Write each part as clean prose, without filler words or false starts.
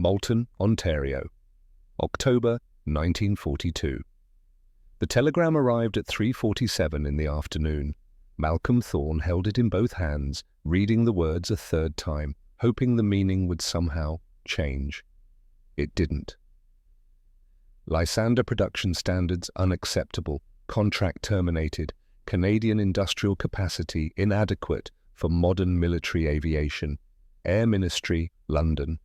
Malton, Ontario, October 1942. The telegram arrived at 3:47 in the afternoon. Malcolm Thorne held it in both hands, reading the words a third time, hoping the meaning would somehow change. It didn't. Lysander production standards unacceptable. Contract terminated. Canadian industrial capacity inadequate for modern military aviation. Air Ministry, London.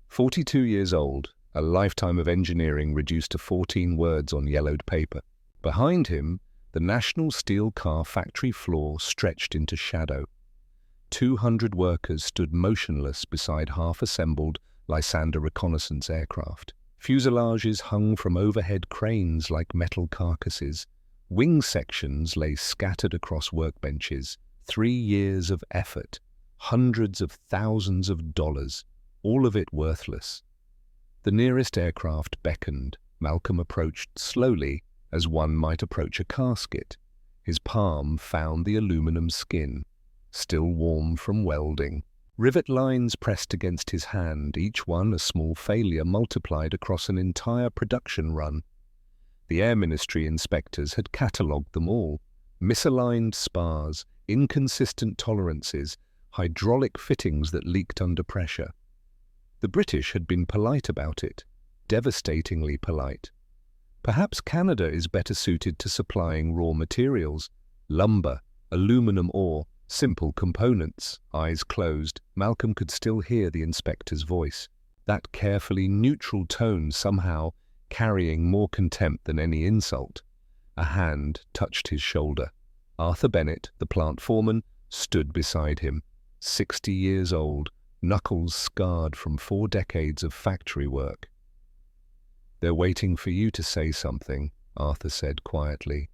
42 years old, a lifetime of engineering reduced to 14 words on yellowed paper. Behind him, the National Steel Car factory floor stretched into shadow. 200 workers stood motionless beside half-assembled Lysander reconnaissance aircraft. Fuselages hung from overhead cranes like metal carcasses. Wing sections lay scattered across workbenches. 3 years of effort, hundreds of thousands of dollars, all of it worthless. The nearest aircraft beckoned. Malcolm approached slowly, as one might approach a casket. His palm found the aluminum skin, still warm from welding. Rivet lines pressed against his hand, each one a small failure multiplied across an entire production run. The Air Ministry inspectors had catalogued them all. Misaligned spars, inconsistent tolerances, hydraulic fittings that leaked under pressure. The British had been polite about it, devastatingly polite. Perhaps Canada is better suited to supplying raw materials, lumber, aluminum ore, simple components. Eyes closed, Malcolm could still hear the inspector's voice. That carefully neutral tone somehow carrying more contempt than any insult. A hand touched his shoulder. Arthur Bennett, the plant foreman, stood beside him. 60 years old, knuckles scarred from 4 decades of factory work. "They're waiting for you to say something," Arthur said quietly.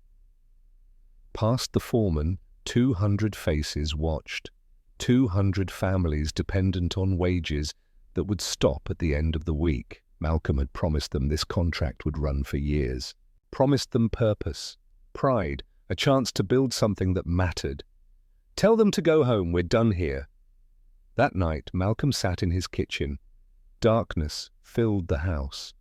Past the foreman, 200 faces watched. 200 families dependent on wages that would stop at the end of the week. Malcolm had promised them this contract would run for years. Promised them purpose, pride, a chance to build something that mattered. "Tell them to go home, we're done here." That night, Malcolm sat in his kitchen. Darkness filled the house.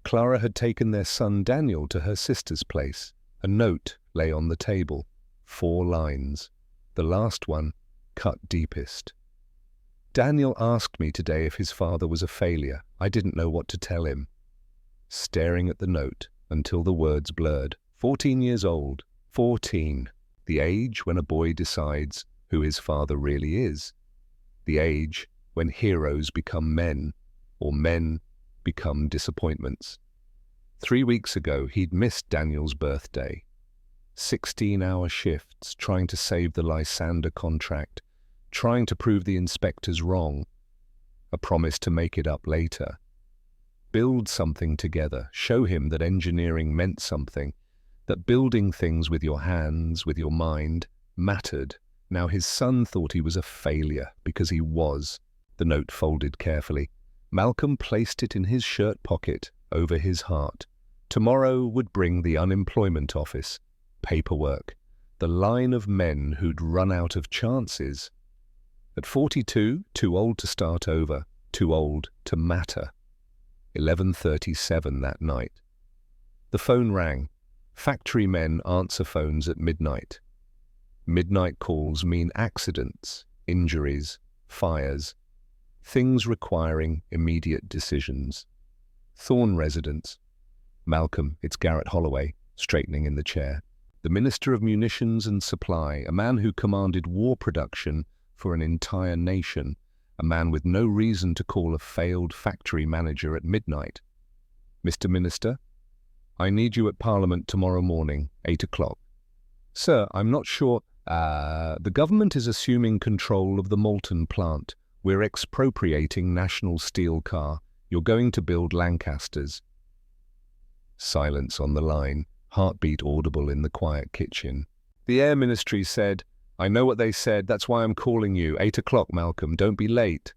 Clara had taken their son Daniel to her sister's place. A note lay on the table. 4 lines. The last one, cut deepest. "Daniel asked me today if his father was a failure. I didn't know what to tell him." Staring at the note until the words blurred. 14 years old. 14. The age when a boy decides who his father really is. The age when heroes become men, or men become disappointments. 3 weeks ago, he'd missed Daniel's birthday. 16-hour shifts trying to save the Lysander contract, trying to prove the inspectors wrong. A promise to make it up later. Build something together, show him that engineering meant something, that building things with your hands, with your mind, mattered. Now his son thought he was a failure, because he was. The note folded carefully. Malcolm placed it in his shirt pocket, over his heart. Tomorrow would bring the unemployment office. Paperwork. The line of men who'd run out of chances. At 42, too old to start over, too old to matter. 11:37 that night. The phone rang. Factory men answer phones at midnight. Midnight calls mean accidents, injuries, fires, things requiring immediate decisions. Thorne residence. "Malcolm, it's Garrett Holloway," straightening in the chair. The Minister of Munitions and Supply, a man who commanded war production for an entire nation, a man with no reason to call a failed factory manager at midnight. "Mr. Minister, I need you at Parliament tomorrow morning, 8 o'clock. "Sir, I'm not sure. The government is assuming control of the Malton plant. We're expropriating National Steel Car. You're going to build Lancasters." Silence on the line, heartbeat audible in the quiet kitchen. The Air Ministry said, "I know what they said, that's why I'm calling you. 8 o'clock, Malcolm, don't be late."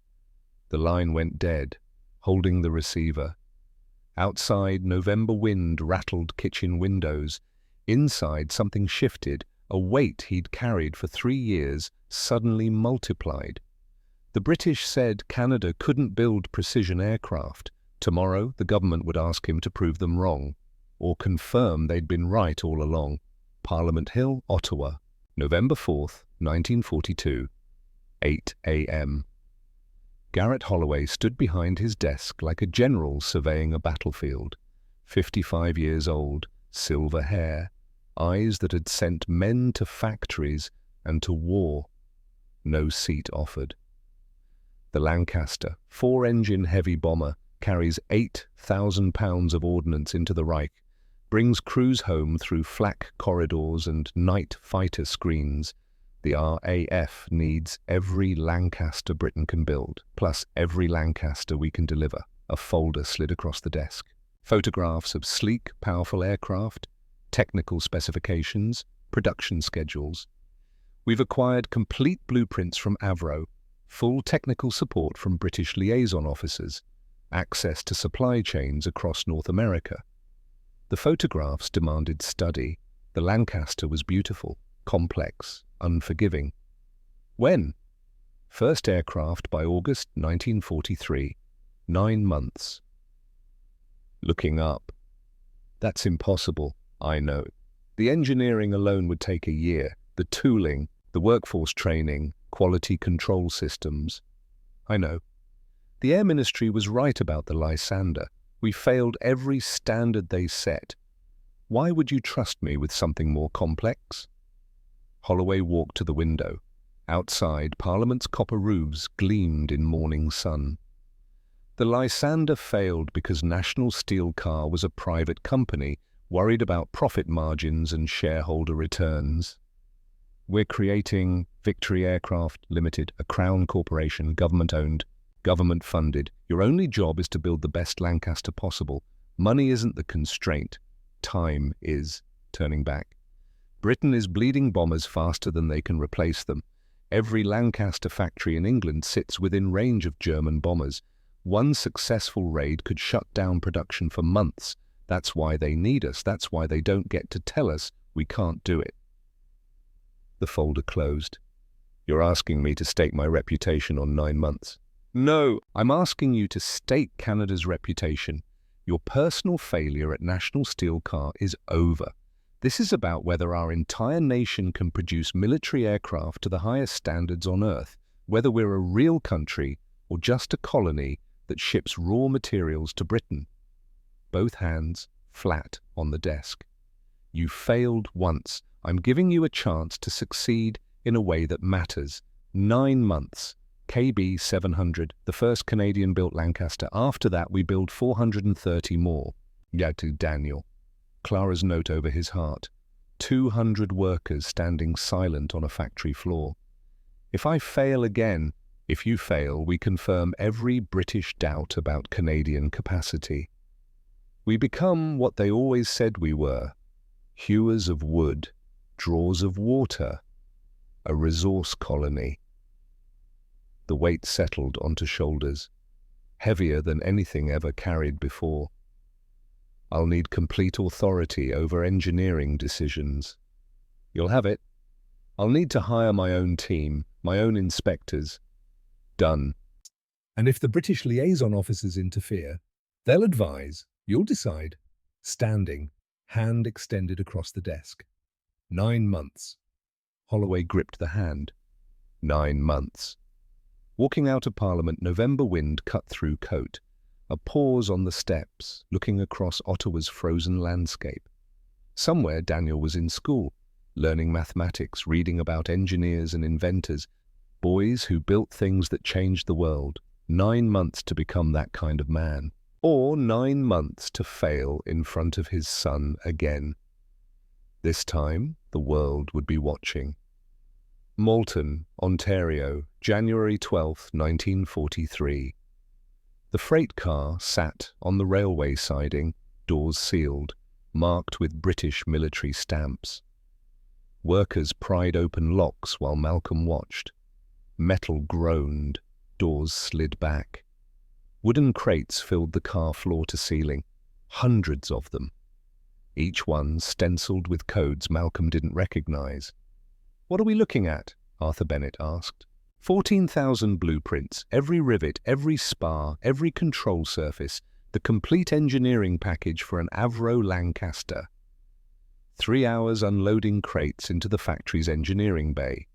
The line went dead, holding the receiver. Outside, November wind rattled kitchen windows. Inside, something shifted. A weight he'd carried for 3 years suddenly multiplied. The British said Canada couldn't build precision aircraft. Tomorrow, the government would ask him to prove them wrong, or confirm they'd been right all along. Parliament Hill, Ottawa, November 4th, 1942, 8 a.m. Garrett Holloway stood behind his desk like a general surveying a battlefield. 55 years old, silver hair, eyes that had sent men to factories and to war. No seat offered. The Lancaster, 4-engine heavy bomber, carries 8,000 pounds of ordnance into the Reich, brings crews home through flak corridors and night fighter screens. The RAF needs every Lancaster Britain can build, plus every Lancaster we can deliver. A folder slid across the desk. Photographs of sleek, powerful aircraft, technical specifications, production schedules. We've acquired complete blueprints from Avro, full technical support from British liaison officers, access to supply chains across North America. The photographs demanded study. The Lancaster was beautiful, complex, unforgiving. When? First aircraft by August 1943. 9 months. Looking up. That's impossible, I know. The engineering alone would take a year. The tooling, the workforce training, quality control systems. I know. The Air Ministry was right about the Lysander. We failed every standard they set. Why would you trust me with something more complex? Holloway walked to the window. Outside, Parliament's copper roofs gleamed in morning sun. The Lysander failed because National Steel Car was a private company, worried about profit margins and shareholder returns. We're creating Victory Aircraft Limited, a Crown corporation, government-owned, government-funded. Your only job is to build the best Lancaster possible. Money isn't the constraint. Time is. Turning back. Britain is bleeding bombers faster than they can replace them. Every Lancaster factory in England sits within range of German bombers. One successful raid could shut down production for months. That's why they need us. That's why they don't get to tell us we can't do it. The folder closed. You're asking me to stake my reputation on 9 months. No, I'm asking you to stake Canada's reputation. Your personal failure at National Steel Car is over. This is about whether our entire nation can produce military aircraft to the highest standards on Earth, whether we're a real country or just a colony that ships raw materials to Britain. Both hands flat on the desk. You failed once. I'm giving you a chance to succeed in a way that matters. 9 months. KB 700, the first Canadian-built Lancaster. After that, we build 430 more. Yeah, to Daniel. Clara's note over his heart. 200 workers standing silent on a factory floor. If I fail again, if you fail, we confirm every British doubt about Canadian capacity. We become what they always said we were. Hewers of wood, drawers of water, a resource colony. The weight settled onto shoulders, heavier than anything ever carried before. I'll need complete authority over engineering decisions. You'll have it. I'll need to hire my own team, my own inspectors. Done. And if the British liaison officers interfere, they'll advise, you'll decide. Standing, hand extended across the desk. 9 months. Holloway gripped the hand. 9 months. Walking out of Parliament, November wind cut through coat. A pause on the steps, looking across Ottawa's frozen landscape. Somewhere Daniel was in school, learning mathematics, reading about engineers and inventors, boys who built things that changed the world. 9 months to become that kind of man. Or 9 months to fail in front of his son again. This time, the world would be watching. Malton, Ontario, January 12, 1943. The freight car sat on the railway siding, doors sealed, marked with British military stamps. Workers pried open locks while Malcolm watched. Metal groaned, doors slid back. Wooden crates filled the car floor to ceiling, hundreds of them. Each one stenciled with codes Malcolm didn't recognize. "What are we looking at?" Arthur Bennett asked. 14,000 blueprints, every rivet, every spar, every control surface, the complete engineering package for an Avro Lancaster. 3 hours unloading crates into the factory's engineering bay.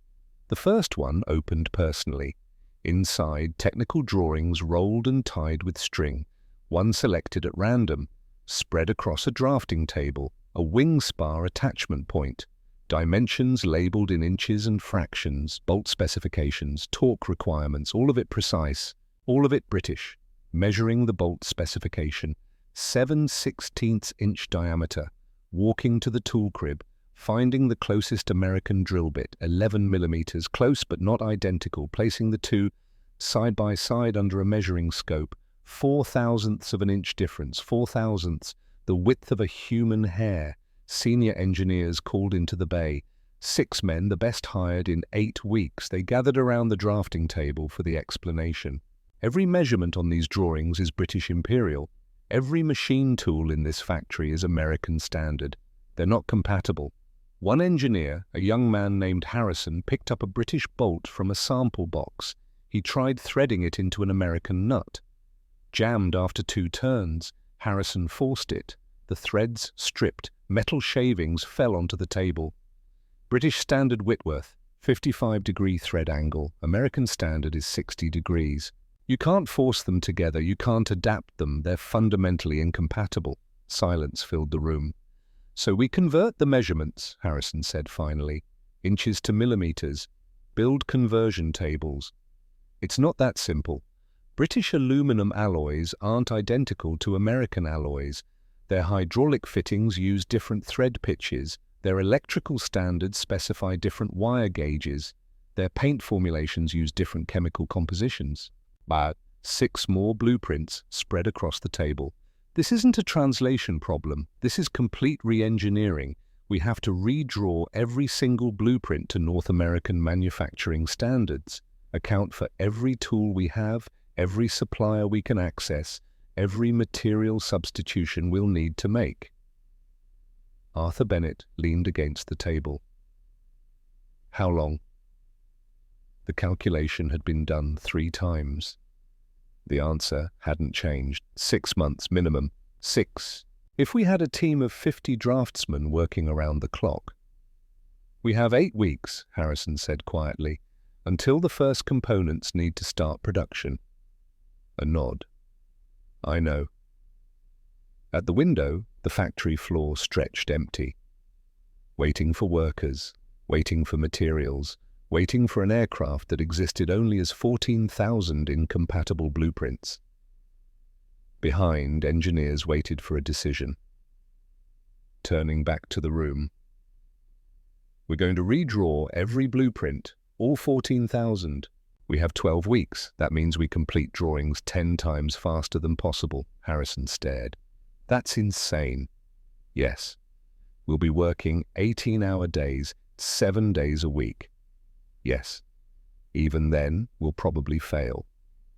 The first one opened personally. Inside, technical drawings rolled and tied with string, one selected at random, spread across a drafting table, a wing spar attachment point, dimensions labeled in inches and fractions, bolt specifications, torque requirements, all of it precise, all of it British. Measuring the bolt specification, 7/16 inch diameter, walking to the tool crib, finding the closest American drill bit, 11 millimeters, close but not identical, placing the two side by side under a measuring scope, 4/1000ths of an inch difference, 4/1000ths, the width of a human hair. Senior engineers called into the bay. 6 men, the best hired in 8 weeks. They gathered around the drafting table for the explanation. Every measurement on these drawings is British Imperial. Every machine tool in this factory is American standard. They're not compatible. One engineer, a young man named Harrison, picked up a British bolt from a sample box. He tried threading it into an American nut. Jammed after 2 turns, Harrison forced it. The threads stripped, metal shavings fell onto the table. British Standard Whitworth, 55-degree thread angle. American Standard is 60 degrees. You can't force them together, you can't adapt them, they're fundamentally incompatible. Silence filled the room. So we convert the measurements, Harrison said finally, inches to millimeters, build conversion tables. It's not that simple. British aluminum alloys aren't identical to American alloys. Their hydraulic fittings use different thread pitches. Their electrical standards specify different wire gauges. Their paint formulations use different chemical compositions. But 6 more blueprints spread across the table. This isn't a translation problem. This is complete re-engineering. We have to redraw every single blueprint to North American manufacturing standards, account for every tool we have, every supplier we can access, every material substitution we'll need to make. Arthur Bennett leaned against the table. How long? The calculation had been done 3 times. The answer hadn't changed. 6 months minimum. 6. If we had a team of 50 draftsmen working around the clock. We have 8 weeks, Harrison said quietly, until the first components need to start production. A nod. I know. At the window, the factory floor stretched empty. Waiting for workers, waiting for materials, waiting for an aircraft that existed only as 14,000 incompatible blueprints. Behind, engineers waited for a decision. Turning back to the room. We're going to redraw every blueprint, all 14,000. We have 12 weeks. That means we complete drawings 10 times faster than possible. Harrison stared. That's insane. Yes. We'll be working 18-hour days, 7 days a week. Yes. Even then, we'll probably fail.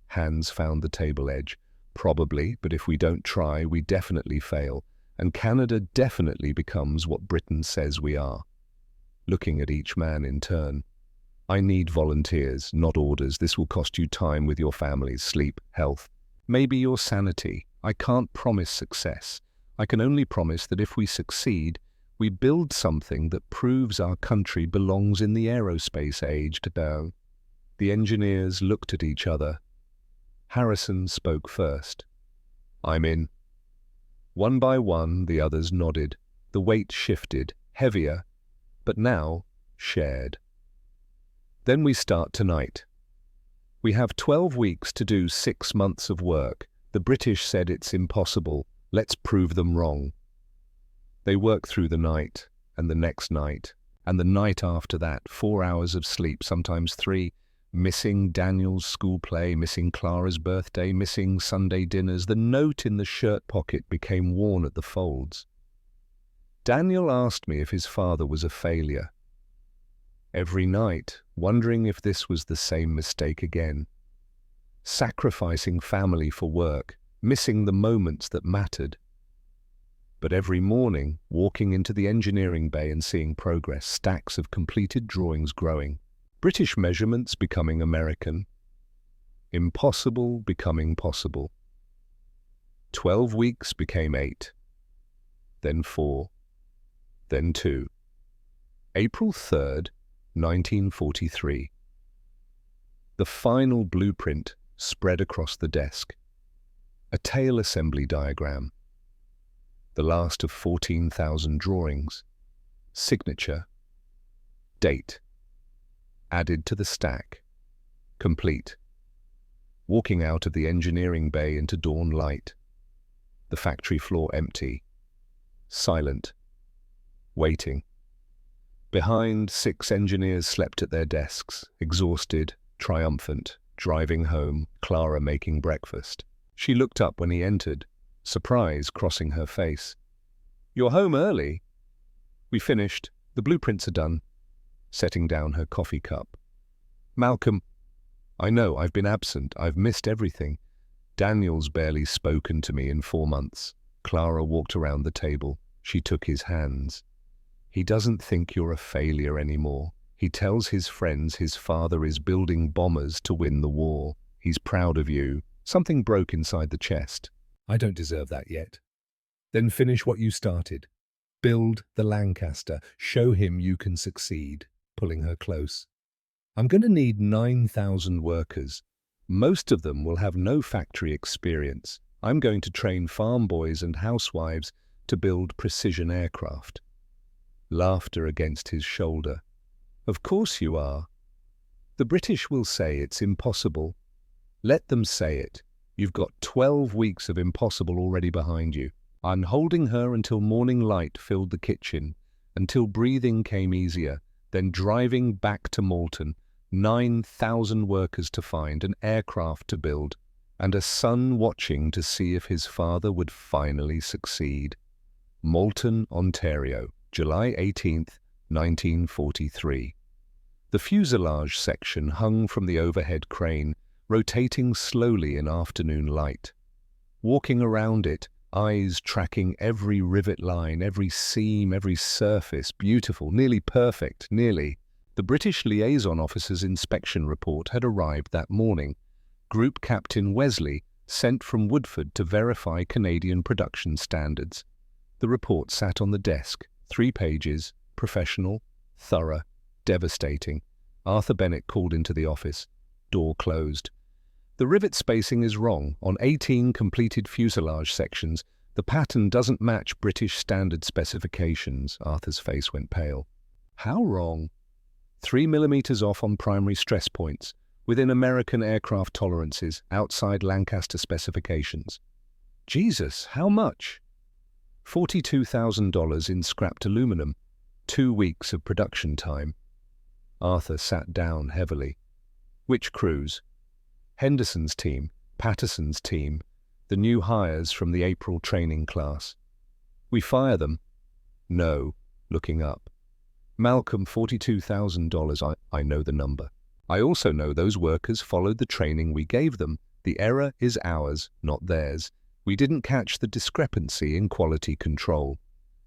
Hands found the table edge. Probably, but if we don't try, we definitely fail. And Canada definitely becomes what Britain says we are. Looking at each man in turn. I need volunteers, not orders. This will cost you time with your families, sleep, health, maybe your sanity. I can't promise success. I can only promise that if we succeed, we build something that proves our country belongs in the aerospace age. The engineers looked at each other. Harrison spoke first. I'm in. One by one, the others nodded. The weight shifted, heavier, but now shared. Then we start tonight. We have 12 weeks to do 6 months of work. The British said it's impossible. Let's prove them wrong. They work through the night, and the next night, and the night after that, 4 hours of sleep, sometimes 3, missing Daniel's school play, missing Clara's birthday, missing Sunday dinners. The note in the shirt pocket became worn at the folds. Daniel asked me if his father was a failure. Every night, wondering if this was the same mistake again. Sacrificing family for work, missing the moments that mattered. But every morning, walking into the engineering bay and seeing progress, stacks of completed drawings growing. British measurements becoming American. Impossible becoming possible. 12 weeks became 8, then 4, then 2. April 3rd, 1943. The final blueprint spread across the desk. A tail assembly diagram. The last of 14,000 drawings. Signature. Date. Added to the stack. Complete. Walking out of the engineering bay into dawn light. The factory floor empty. Silent. Waiting. Behind, 6 engineers slept at their desks, exhausted, triumphant, driving home, Clara making breakfast. She looked up when he entered, surprise crossing her face. "You're home early." "We finished. The blueprints are done," setting down her coffee cup. "Malcolm, I know, I've been absent. I've missed everything. Daniel's barely spoken to me in 4 months." Clara walked around the table. She took his hands. "He doesn't think you're a failure anymore. He tells his friends his father is building bombers to win the war. He's proud of you." Something broke inside the chest. "I don't deserve that yet." "Then finish what you started. Build the Lancaster. Show him you can succeed," pulling her close. "I'm going to need 9,000 workers. Most of them will have no factory experience. I'm going to train farm boys and housewives to build precision aircraft." Laughter against his shoulder. "Of course you are. The British will say it's impossible. Let them say it. You've got 12 weeks of impossible already behind you." I'm holding her until morning light filled the kitchen, until breathing came easier, then driving back to Malton, 9,000 workers to find, an aircraft to build, and a son watching to see if his father would finally succeed. Malton, Ontario, July 18th, 1943. The fuselage section hung from the overhead crane, rotating slowly in afternoon light. Walking around it, eyes tracking every rivet line, every seam, every surface, beautiful, nearly perfect, nearly. The British liaison officer's inspection report had arrived that morning. Group Captain Wesley, sent from Woodford to verify Canadian production standards. The report sat on the desk, 3 pages, professional, thorough, devastating. Arthur Bennett called into the office. Door closed. "The rivet spacing is wrong. On 18 completed fuselage sections, the pattern doesn't match British standard specifications." Arthur's face went pale. "How wrong?" 3 millimeters off on primary stress points, within American aircraft tolerances, outside Lancaster specifications. "Jesus, how much?" $42,000 in scrapped aluminum. 2 weeks of production time. Arthur sat down heavily. "Which crews?" "Henderson's team, Patterson's team, the new hires from the April training class." "We fire them?" "No," looking up. "Malcolm, $42,000, I know the number. I also know those workers followed the training we gave them. The error is ours, not theirs. We didn't catch the discrepancy in quality control."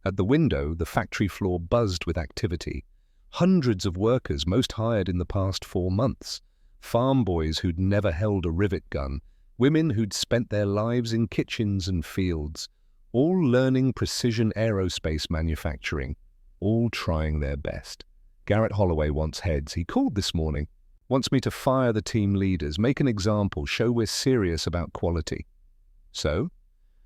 At the window, the factory floor buzzed with activity. Hundreds of workers, most hired in the past 4 months. Farm boys who'd never held a rivet gun, women who'd spent their lives in kitchens and fields, all learning precision aerospace manufacturing, all trying their best. Garrett Holloway wants heads. He called this morning. Wants me to fire the team leaders, make an example, show we're serious about quality. So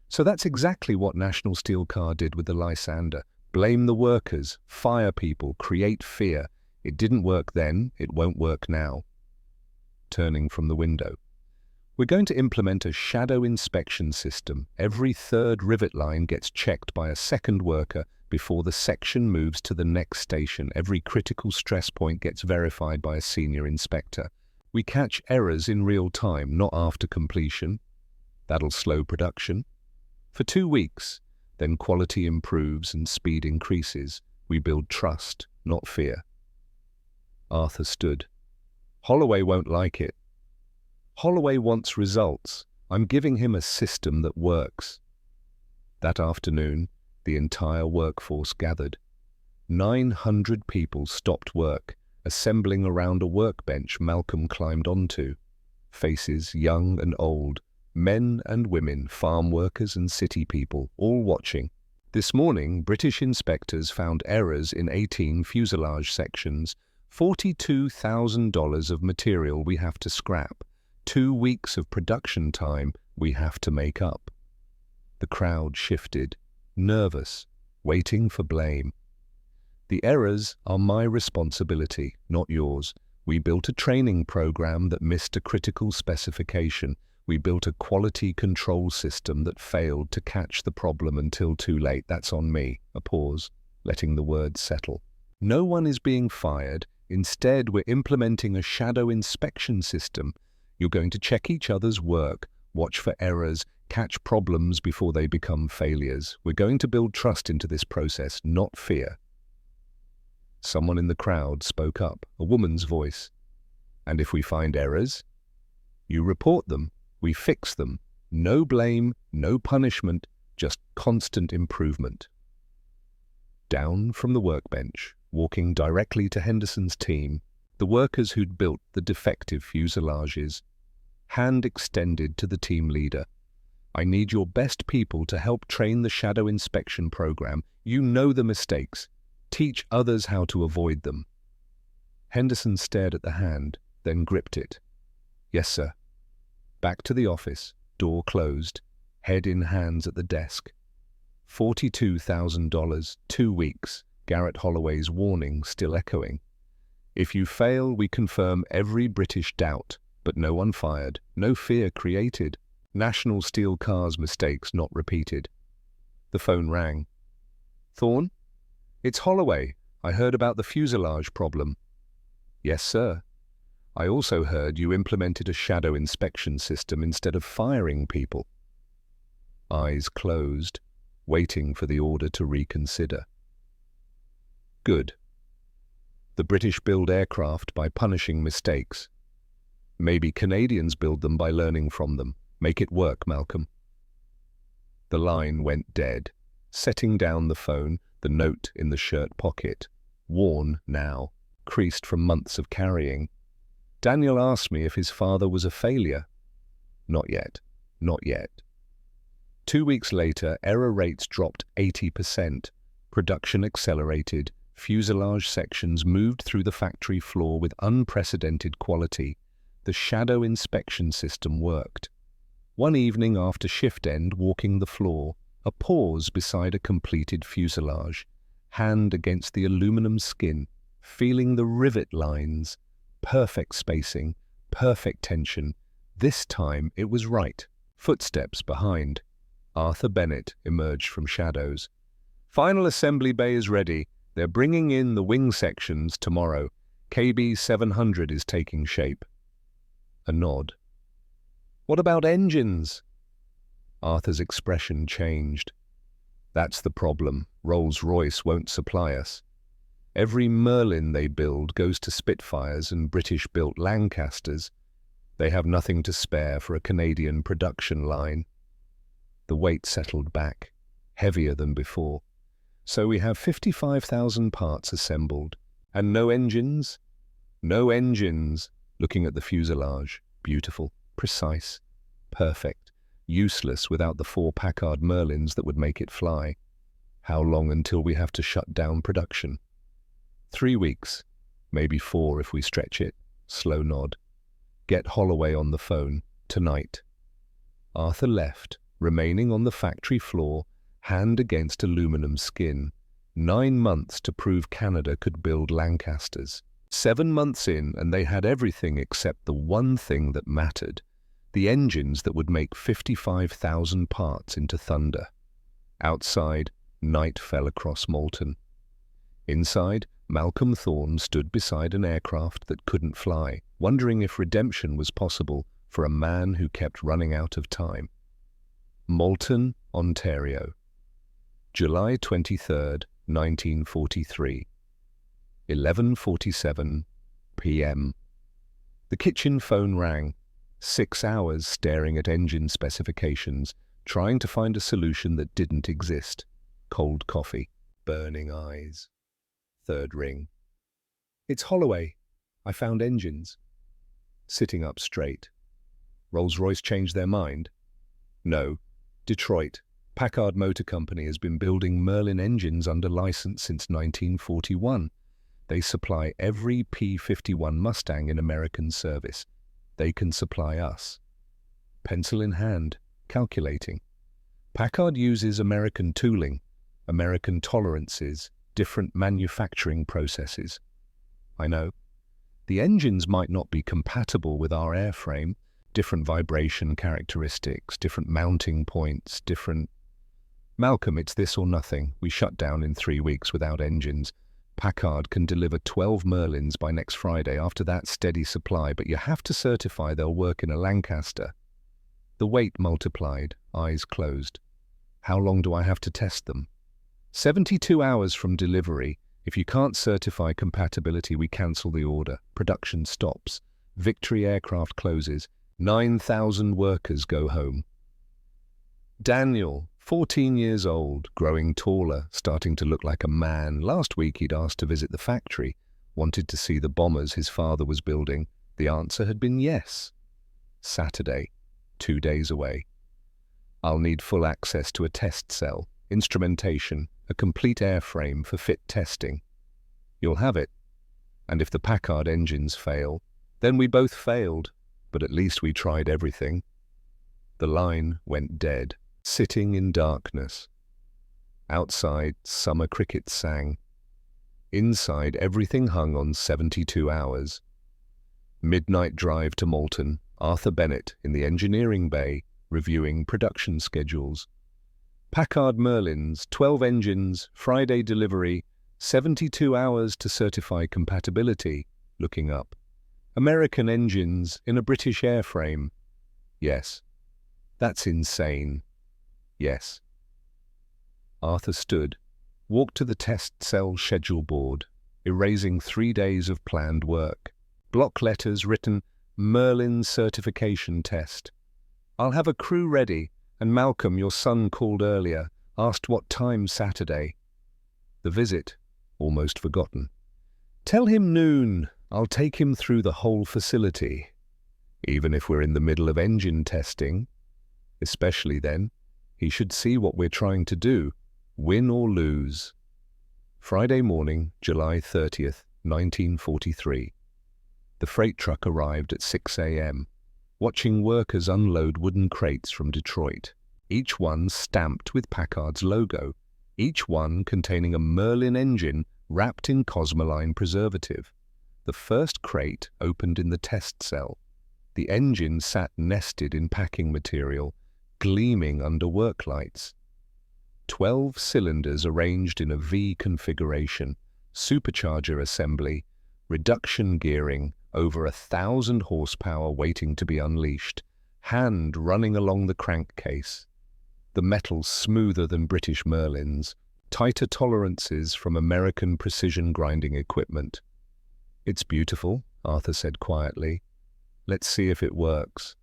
that's exactly what National Steel Car did with the Lysander. Blame the workers, fire people, create fear. It didn't work then, it won't work now. Turning from the window. "We're going to implement a shadow inspection system. Every 3rd rivet line gets checked by a 2nd worker before the section moves to the next station. Every critical stress point gets verified by a senior inspector. We catch errors in real time, not after completion. That'll slow production. For 2 weeks, then quality improves and speed increases. We build trust, not fear." Arthur stood. "Holloway won't like it." "Holloway wants results. I'm giving him a system that works." That afternoon, the entire workforce gathered. 900 people stopped work, assembling around a workbench Malcolm climbed onto. Faces, young and old, men and women, farm workers and city people, all watching. This morning, British inspectors found errors in 18 fuselage sections, $42,000 of material we have to scrap, 2 weeks of production time we have to make up. The crowd shifted, nervous, waiting for blame. The errors are my responsibility, not yours. We built a training program that missed a critical specification. We built a quality control system that failed to catch the problem until too late. That's on me. A pause, letting the words settle. No one is being fired. Instead, we're implementing a shadow inspection system. You're going to check each other's work, watch for errors, catch problems before they become failures. We're going to build trust into this process, not fear. Someone in the crowd spoke up, a woman's voice. And if we find errors, you report them, we fix them. No blame, no punishment, just constant improvement. Down from the workbench, walking directly to Henderson's team, the workers who'd built the defective fuselages, hand extended to the team leader. I need your best people to help train the shadow inspection program. You know the mistakes. Teach others how to avoid them. Henderson stared at the hand, then gripped it. Yes, sir. Back to the office, door closed, head in hands at the desk. $42,000, 2 weeks, Garrett Holloway's warning still echoing. If you fail, we confirm every British doubt, but no one fired, no fear created. National Steel Cars mistakes not repeated. The phone rang. Thorne? It's Holloway. I heard about the fuselage problem. Yes, sir. I also heard you implemented a shadow inspection system instead of firing people. Eyes closed, waiting for the order to reconsider. Good. The British build aircraft by punishing mistakes. Maybe Canadians build them by learning from them. Make it work, Malcolm. The line went dead, setting down the phone, the note in the shirt pocket, worn now, creased from months of carrying. Daniel asked me if his father was a failure. Not yet, not yet. 2 weeks later, error rates dropped 80%. Production accelerated. Fuselage sections moved through the factory floor with unprecedented quality. The shadow inspection system worked. One evening after shift end, walking the floor, a pause beside a completed fuselage, hand against the aluminum skin, feeling the rivet lines, perfect spacing, perfect tension. This time it was right. Footsteps behind. Arthur Bennett emerged from shadows. Final assembly bay is ready. They're bringing in the wing sections tomorrow. KB 700 is taking shape. A nod. What about engines? Arthur's expression changed. That's the problem. Rolls-Royce won't supply us. Every Merlin they build goes to Spitfires and British-built Lancasters. They have nothing to spare for a Canadian production line. The weight settled back, heavier than before. So we have 55,000 parts assembled. And no engines? No engines. Looking at the fuselage. Beautiful, precise, perfect. Useless without the 4 Packard Merlins that would make it fly. How long until we have to shut down production? 3 weeks, maybe 4 if we stretch it. Slow nod. Get Holloway on the phone, tonight. Arthur left, remaining on the factory floor, hand against aluminum skin. 9 months to prove Canada could build Lancasters. 7 months in, and they had everything except the one thing that mattered. The engines that would make 55,000 parts into thunder. Outside, night fell across Malton. Inside, Malcolm Thorne stood beside an aircraft that couldn't fly, wondering if redemption was possible for a man who kept running out of time. Malton, Ontario. July 23rd, 1943. 11:47 p.m. The kitchen phone rang. 6 hours staring at engine specifications, trying to find a solution that didn't exist. Cold coffee, burning eyes. Third ring. It's Holloway. I found engines. Sitting up straight. Rolls-Royce changed their mind? No. Detroit. Packard Motor Company has been building Merlin engines under license since 1941. They supply every P-51 Mustang in American service. They can supply us. Pencil in hand, calculating. Packard uses American tooling, American tolerances, different manufacturing processes. I know. The engines might not be compatible with our airframe, different vibration characteristics, different mounting points, different... Malcolm, it's this or nothing. We shut down in 3 weeks without engines. Packard can deliver 12 Merlins by next Friday. After that, steady supply, but you have to certify they'll work in a Lancaster. The weight multiplied, eyes closed. How long do I have to test them? 72 hours from delivery. If you can't certify compatibility, we cancel the order. Production stops. Victory Aircraft closes. 9,000 workers go home. Daniel, 14 years old, growing taller, starting to look like a man. Last week he'd asked to visit the factory, wanted to see the bombers his father was building. The answer had been yes. Saturday, 2 days away. I'll need full access to a test cell, instrumentation, a complete airframe for fit testing. You'll have it. And if the Packard engines fail, then we both failed, but at least we tried everything. The line went dead. Sitting in darkness. Outside, summer crickets sang. Inside, everything hung on 72 hours. Midnight drive to Malton, Arthur Bennett in the engineering bay, reviewing production schedules. Packard Merlins, 12 engines, Friday delivery, 72 hours to certify compatibility, looking up. American engines in a British airframe. Yes. That's insane. Yes. Arthur stood, walked to the test cell schedule board, erasing 3 days of planned work. Block letters written, Merlin certification test. I'll have a crew ready, and Malcolm, your son, called earlier, asked what time Saturday. The visit, almost forgotten. Tell him noon. I'll take him through the whole facility. Even if we're in the middle of engine testing. Especially then. He should see what we're trying to do, win or lose. Friday morning, July 30th, 1943. The freight truck arrived at 6 a.m., watching workers unload wooden crates from Detroit, each one stamped with Packard's logo, each one containing a Merlin engine wrapped in Cosmoline preservative. The first crate opened in the test cell. The engine sat nested in packing material, gleaming under work lights. 12 cylinders arranged in a V configuration, supercharger assembly, reduction gearing, over 1,000 horsepower waiting to be unleashed, hand running along the crankcase. The metal smoother than British Merlins, tighter tolerances from American precision grinding equipment. It's beautiful, Arthur said quietly. Let's see if it works.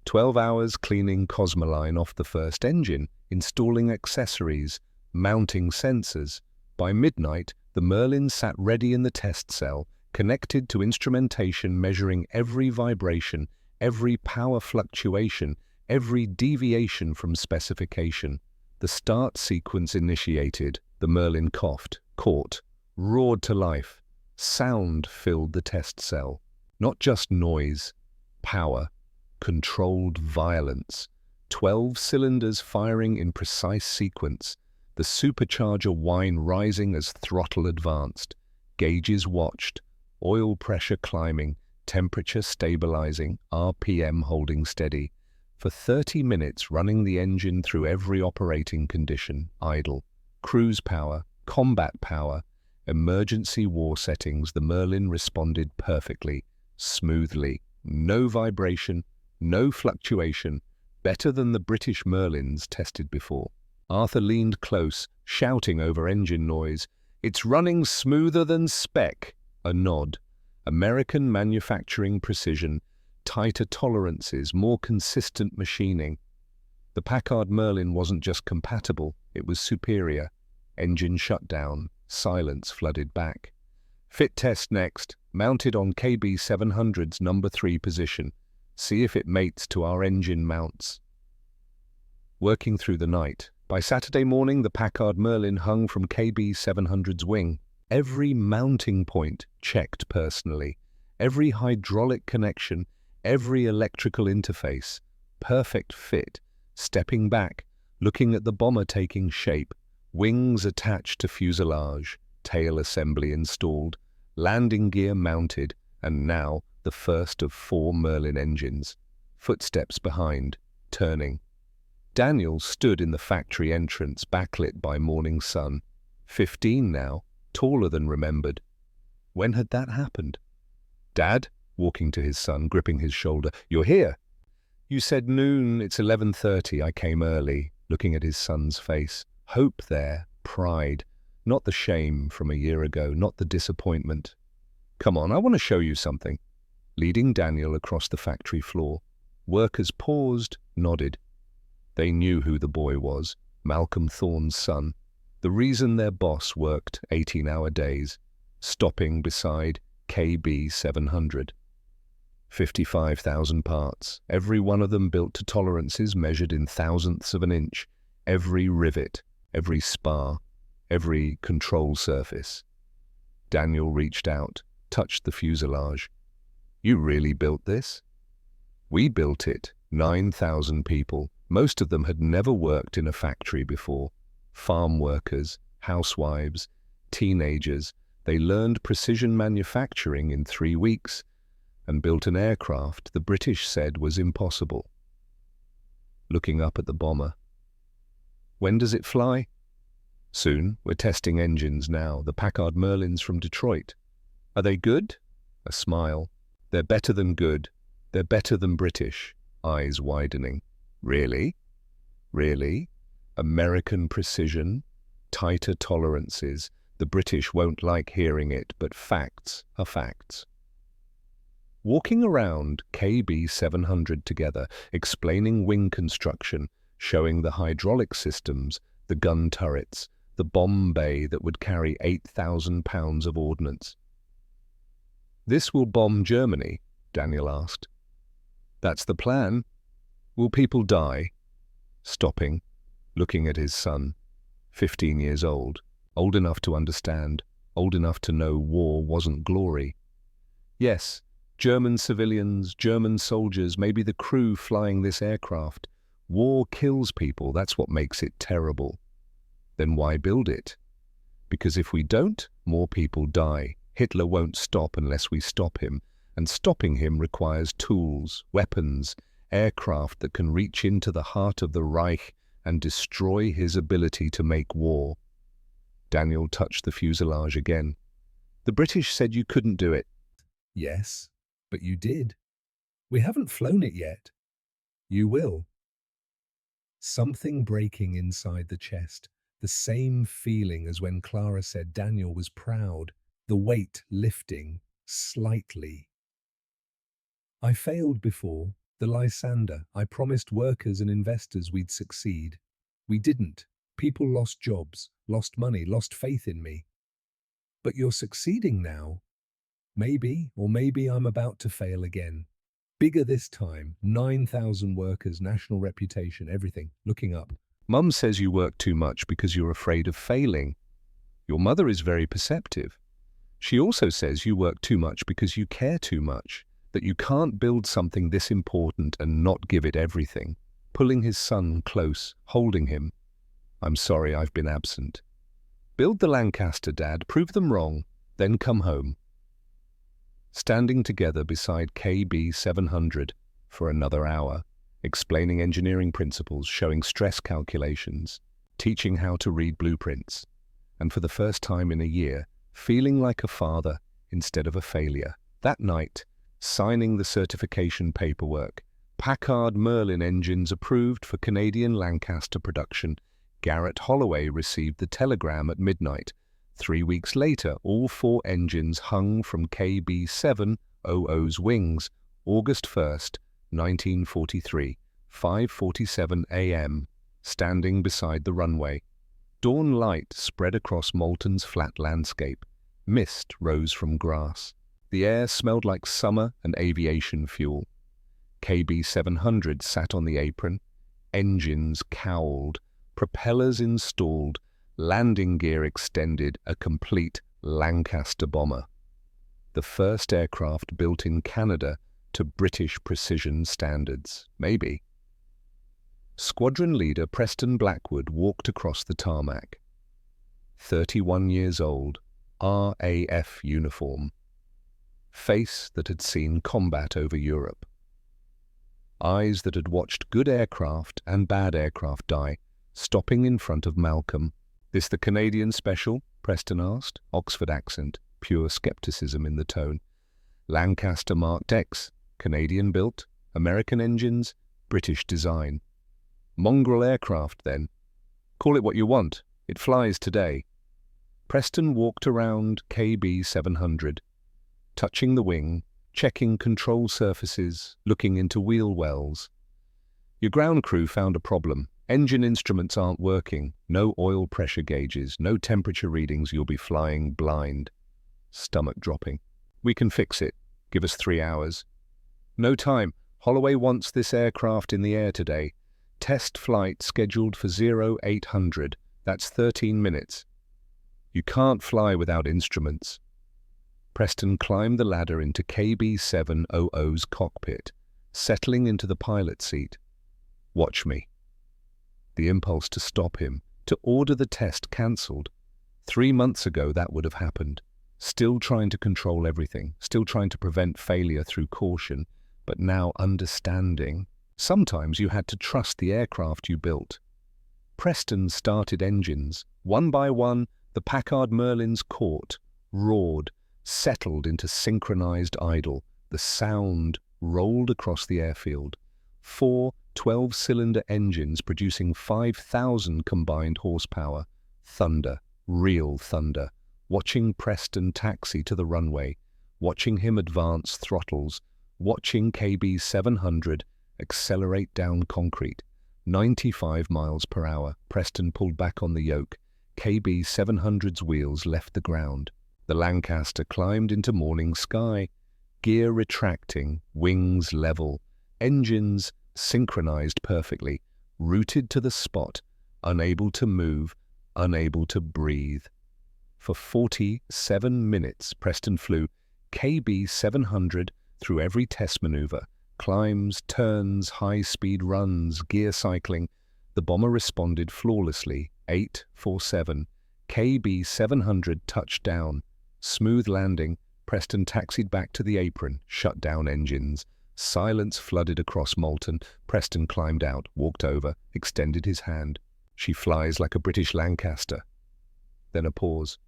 12 hours cleaning Cosmoline off the first engine, installing accessories, mounting sensors. By midnight, the Merlin sat ready in the test cell, connected to instrumentation measuring every vibration, every power fluctuation, every deviation from specification. The start sequence initiated. The Merlin coughed, caught, roared to life. Sound filled the test cell. Not just noise, power. Controlled violence, 12 cylinders firing in precise sequence, the supercharger whine rising as throttle advanced, gauges watched, oil pressure climbing, temperature stabilizing, RPM holding steady. For 30 minutes running the engine through every operating condition, idle, cruise power, combat power, emergency war settings, the Merlin responded perfectly, smoothly, no vibration, no fluctuation, better than the British Merlins tested before. Arthur leaned close, shouting over engine noise, "It's running smoother than spec." A nod. American manufacturing precision, tighter tolerances, more consistent machining. The Packard Merlin wasn't just compatible, it was superior. Engine shut down, silence flooded back. Fit test next, mounted on KB700's number 3 position. See if it mates to our engine mounts. Working through the night. By Saturday morning, the Packard Merlin hung from KB700's wing. Every mounting point checked personally. Every hydraulic connection, every electrical interface. Perfect fit. Stepping back, looking at the bomber taking shape. Wings attached to fuselage. Tail assembly installed. Landing gear mounted. And now, the first of 4 Merlin engines. Footsteps behind. Turning. Daniel stood in the factory entrance, backlit by morning sun. 15 now, taller than remembered. When had that happened? Dad, walking to his son, gripping his shoulder. You're here. You said noon, it's 11:30. I came early, looking at his son's face. Hope there, pride. Not the shame from a year ago, not the disappointment. Come on, I want to show you something. Leading Daniel across the factory floor. Workers paused, nodded. They knew who the boy was, Malcolm Thorne's son, the reason their boss worked 18-hour days, stopping beside KB700. 55,000 parts, every one of them built to tolerances measured in thousandths of an inch, every rivet, every spar, every control surface. Daniel reached out, touched the fuselage. You really built this? We built it, 9,000 people. Most of them had never worked in a factory before. Farm workers, housewives, teenagers. They learned precision manufacturing in 3 weeks and built an aircraft the British said was impossible. Looking up at the bomber. When does it fly? Soon. We're testing engines now, the Packard Merlins from Detroit. Are they good? A smile. They're better than good. They're better than British. Eyes widening. Really? Really? American precision? Tighter tolerances. The British won't like hearing it, but facts are facts. Walking around KB700 together, explaining wing construction, showing the hydraulic systems, the gun turrets, the bomb bay that would carry 8,000 pounds of ordnance. This will bomb Germany? Daniel asked. That's the plan. Will people die? Stopping, looking at his son, 15 years old enough to understand, old enough to know war wasn't glory. Yes, German civilians, German soldiers, maybe the crew flying this aircraft. War kills people, that's what makes it terrible. Then why build it? Because if we don't, more people die. Hitler won't stop unless we stop him, and stopping him requires tools, weapons, aircraft that can reach into the heart of the Reich and destroy his ability to make war. Daniel touched the fuselage again. The British said you couldn't do it. Yes, but you did. We haven't flown it yet. You will. Something breaking inside the chest, the same feeling as when Clara said Daniel was proud, the weight lifting slightly. I failed before. The Lysander. I promised workers and investors we'd succeed. We didn't. People lost jobs, lost money, lost faith in me. But you're succeeding now. Maybe, or maybe I'm about to fail again. Bigger this time, 9,000 workers, national reputation, everything. Looking up. Mum says you work too much because you're afraid of failing. Your mother is very perceptive. She also says you work too much because you care too much. That you can't build something this important and not give it everything. Pulling his son close, holding him. I'm sorry I've been absent. Build the Lancaster, Dad, prove them wrong, then come home. Standing together beside KB700 for another hour, explaining engineering principles, showing stress calculations, teaching how to read blueprints, and for the first time in a year, feeling like a father instead of a failure. That night, signing the certification paperwork, Packard Merlin engines approved for Canadian Lancaster production. Garrett Holloway received the telegram at midnight. 3 weeks later, all 4 engines hung from KB700's wings, August 1st, 1943, 5:47 a.m., standing beside the runway. Dawn light spread across Moulton's flat landscape. Mist rose from grass. The air smelled like summer and aviation fuel. KB-700 sat on the apron, engines cowled, propellers installed, landing gear extended, a complete Lancaster bomber. The first aircraft built in Canada to British precision standards, maybe. Squadron leader Preston Blackwood walked across the tarmac. 31 years old, RAF uniform. Face that had seen combat over Europe. Eyes that had watched good aircraft and bad aircraft die, stopping in front of Malcolm. "This the Canadian special?" Preston asked, Oxford accent, pure skepticism in the tone. "Lancaster Mark X, Canadian built, American engines, British design. Mongrel aircraft, then. Call it what you want. It flies today." Preston walked around KB-700, touching the wing, checking control surfaces, looking into wheel wells. "Your ground crew found a problem. Engine instruments aren't working. No oil pressure gauges, no temperature readings. You'll be flying blind." Stomach dropping. "We can fix it. Give us 3 hours." "No time. Holloway wants this aircraft in the air today. Test flight scheduled for 0800. That's 13 minutes. You can't fly without instruments." Preston climbed the ladder into KB-700's cockpit, settling into the pilot seat. "Watch me." The impulse to stop him, to order the test cancelled. 3 months ago that would have happened. Still trying to control everything, still trying to prevent failure through caution, but now understanding. Sometimes you had to trust the aircraft you built. Preston started engines. One by one, the Packard Merlins caught, roared, settled into synchronized idle. The sound rolled across the airfield. 4 12-cylinder engines producing 5,000 combined horsepower. Thunder, real thunder. Watching Preston taxi to the runway, watching him advance throttles, watching KB-700 accelerate down concrete. 95 miles per hour. Preston pulled back on the yoke. KB-700's wheels left the ground. The Lancaster climbed into morning sky. Gear retracting, wings level, engines synchronized perfectly, rooted to the spot, unable to move, unable to breathe. For 47 minutes, Preston flew KB-700 through every test maneuver, climbs, turns, high-speed runs, gear cycling. The bomber responded flawlessly. 847. KB-700 touched down. Smooth landing. Preston taxied back to the apron, shut down engines. Silence flooded across Moulton. Preston climbed out, walked over, extended his hand. "She flies like a British Lancaster." Then a pause.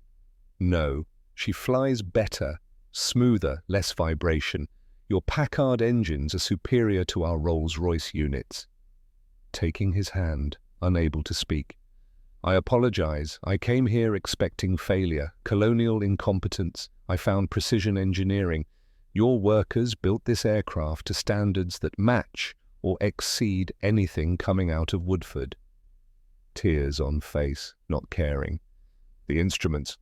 "No, she flies better, smoother, less vibration. Your Packard engines are superior to our Rolls-Royce units." Taking his hand, unable to speak. "I apologize. I came here expecting failure, colonial incompetence. I found precision engineering. Your workers built this aircraft to standards that match or exceed anything coming out of Woodford." Tears on face, not caring. "The instruments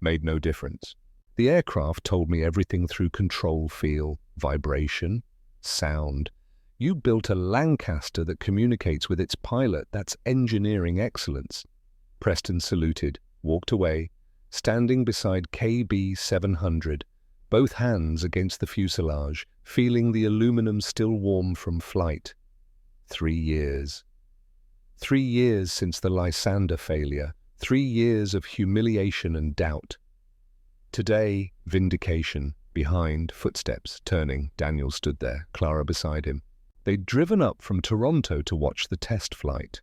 made no difference. The aircraft told me everything through control feel, vibration, sound. You built a Lancaster that communicates with its pilot. That's engineering excellence." Preston saluted, walked away, standing beside KB-700, both hands against the fuselage, feeling the aluminum still warm from flight. 3 years. 3 years since the Lysander failure, 3 years of humiliation and doubt. Today, vindication. Behind, footsteps, turning. Daniel stood there, Clara beside him. They'd driven up from Toronto to watch the test flight.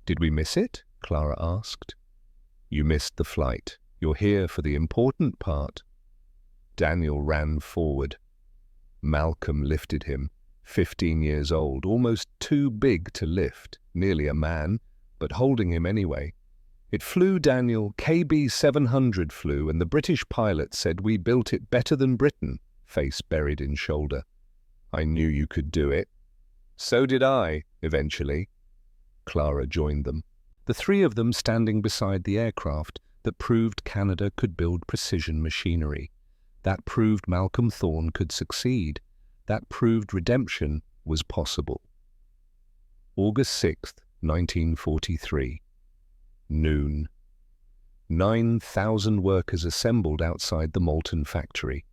"Did we miss it?" Clara asked. "You missed the flight. You're here for the important part." Daniel ran forward. Malcolm lifted him, 15 years old, almost too big to lift, nearly a man, but holding him anyway. "It flew, Daniel. KB-700 flew, and the British pilot said we built it better than Britain," face buried in shoulder. "I knew you could do it." "So did I, eventually." Clara joined them. The 3 of them standing beside the aircraft, that proved Canada could build precision machinery. That proved Malcolm Thorne could succeed. That proved redemption was possible. August 6, 1943. Noon. 9,000 workers assembled outside the Molten factory.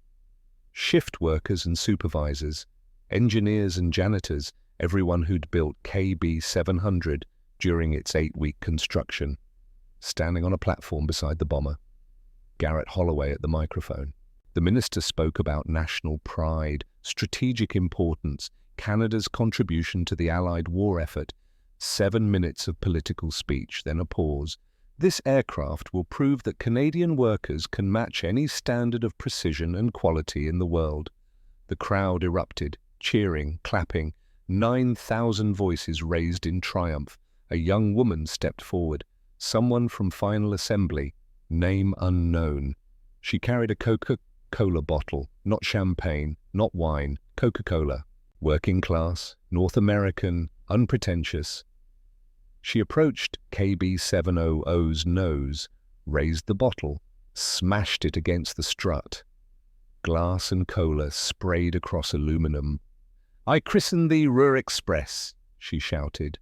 Shift workers and supervisors, engineers and janitors, everyone who'd built KB 700 during its 8-week construction, standing on a platform beside the bomber. Garrett Holloway at the microphone. The minister spoke about national pride, strategic importance, Canada's contribution to the Allied war effort. 7 minutes of political speech, then a pause. This aircraft will prove that Canadian workers can match any standard of precision and quality in the world. The crowd erupted, cheering, clapping. 9,000 voices raised in triumph. A young woman stepped forward. Someone from final assembly, name unknown. She carried a Coca-Cola bottle, not champagne, not wine, Coca-Cola. Working class, North American, unpretentious. She approached KB700's nose, raised the bottle, smashed it against the strut. Glass and cola sprayed across aluminum. "I christen thee Ruhr Express," she shouted.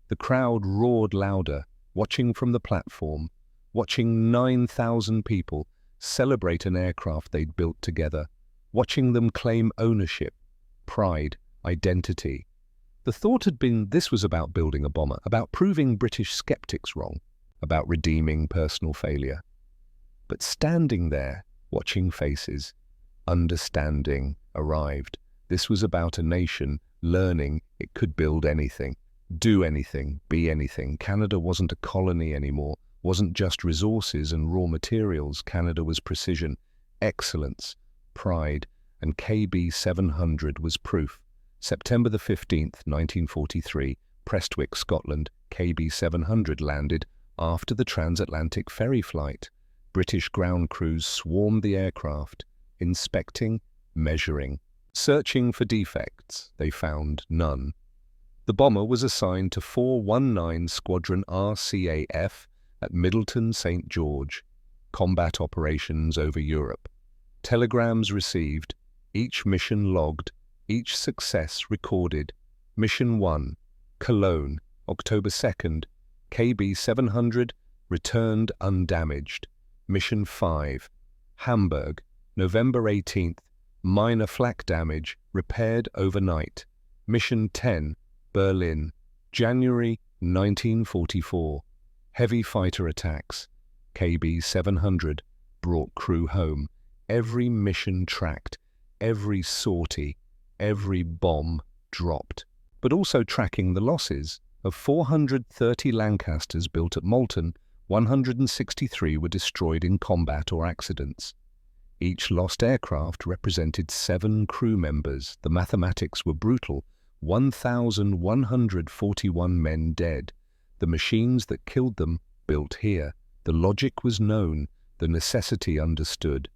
The crowd roared louder, watching from the platform, watching 9,000 people celebrate an aircraft they'd built together, watching them claim ownership, pride, identity. The thought had been this was about building a bomber, about proving British skeptics wrong, about redeeming personal failure. But standing there, watching faces, understanding arrived. This was about a nation learning it could build anything, do anything, be anything. Canada wasn't a colony anymore, wasn't just resources and raw materials. Canada was precision, excellence, pride, and KB 700 was proof. September the 15th, 1943, Prestwick, Scotland, KB 700 landed after the transatlantic ferry flight. British ground crews swarmed the aircraft, inspecting, measuring, searching for defects. They found none. The bomber was assigned to 419 Squadron RCAF at Middleton, St. George. Combat operations over Europe. Telegrams received, each mission logged, each success recorded. Mission 1, Cologne, October 2nd, KB 700 returned undamaged. Mission 5, Hamburg, November 18th, minor flak damage, repaired overnight. Mission 10, Berlin, January 1944, heavy fighter attacks. KB 700 brought crew home. Every mission tracked, every sortie, every bomb dropped. But also tracking the losses. Of 430 Lancasters built at Molten, 163 were destroyed in combat or accidents. Each lost aircraft represented 7 crew members. The mathematics were brutal. 1,141 men dead. The machines that killed them built here. The logic was known, the necessity understood.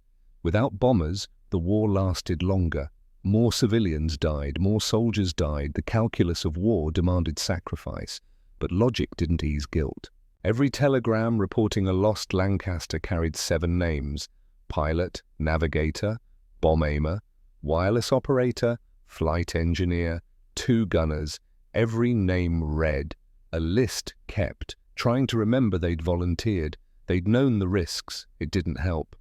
Without bombers, the war lasted longer. More civilians died, more soldiers died. The calculus of war demanded sacrifice, but logic didn't ease guilt. Every telegram reporting a lost Lancaster carried 7 names: pilot, navigator, bomb aimer, wireless operator, flight engineer, 2 gunners, every name read, a list kept, trying to remember they'd volunteered. They'd known the risks, it didn't help.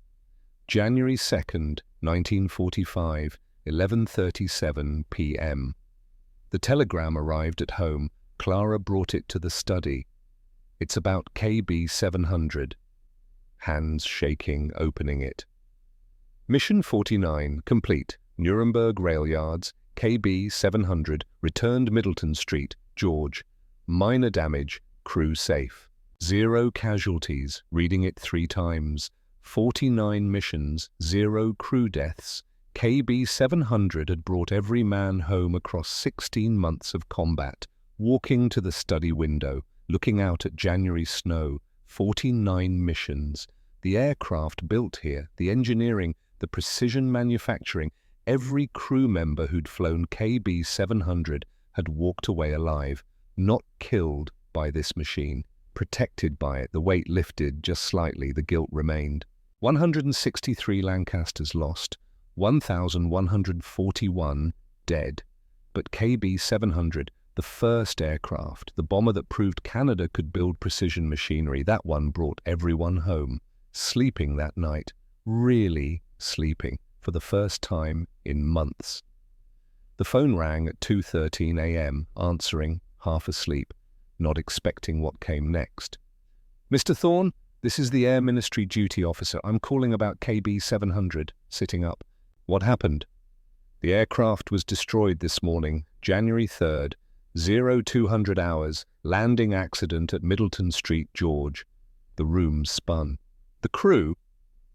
January 2nd, 1945, 11:37 p.m. The telegram arrived at home. Clara brought it to the study. It's about KB 700. Hands shaking, opening it. Mission 49, complete. Nuremberg Rail Yards, KB 700, returned Middleton Street, George. Minor damage, crew safe. 0 casualties, reading it 3 times. 49 missions, 0 crew deaths. KB 700 had brought every man home across 16 months of combat. Walking to the study window, looking out at January snow, 49 missions. The aircraft built here, the engineering, the precision manufacturing, every crew member who'd flown KB 700 had walked away alive, not killed by this machine, Protected by it, the weight lifted just slightly, the guilt remained. 163 Lancasters lost, 1,141 dead. But KB-700, the first aircraft, the bomber that proved Canada could build precision machinery, that one brought everyone home, sleeping that night, really sleeping, for the first time in months. The phone rang at 2:13 a.m., answering, half asleep, not expecting what came next. "Mr. Thorne, this is the Air Ministry duty officer. I'm calling about KB-700, sitting up. What happened?" "The aircraft was destroyed this morning, January 3rd, 0200 hours, landing accident at Middleton Street, George." The room spun. "The crew?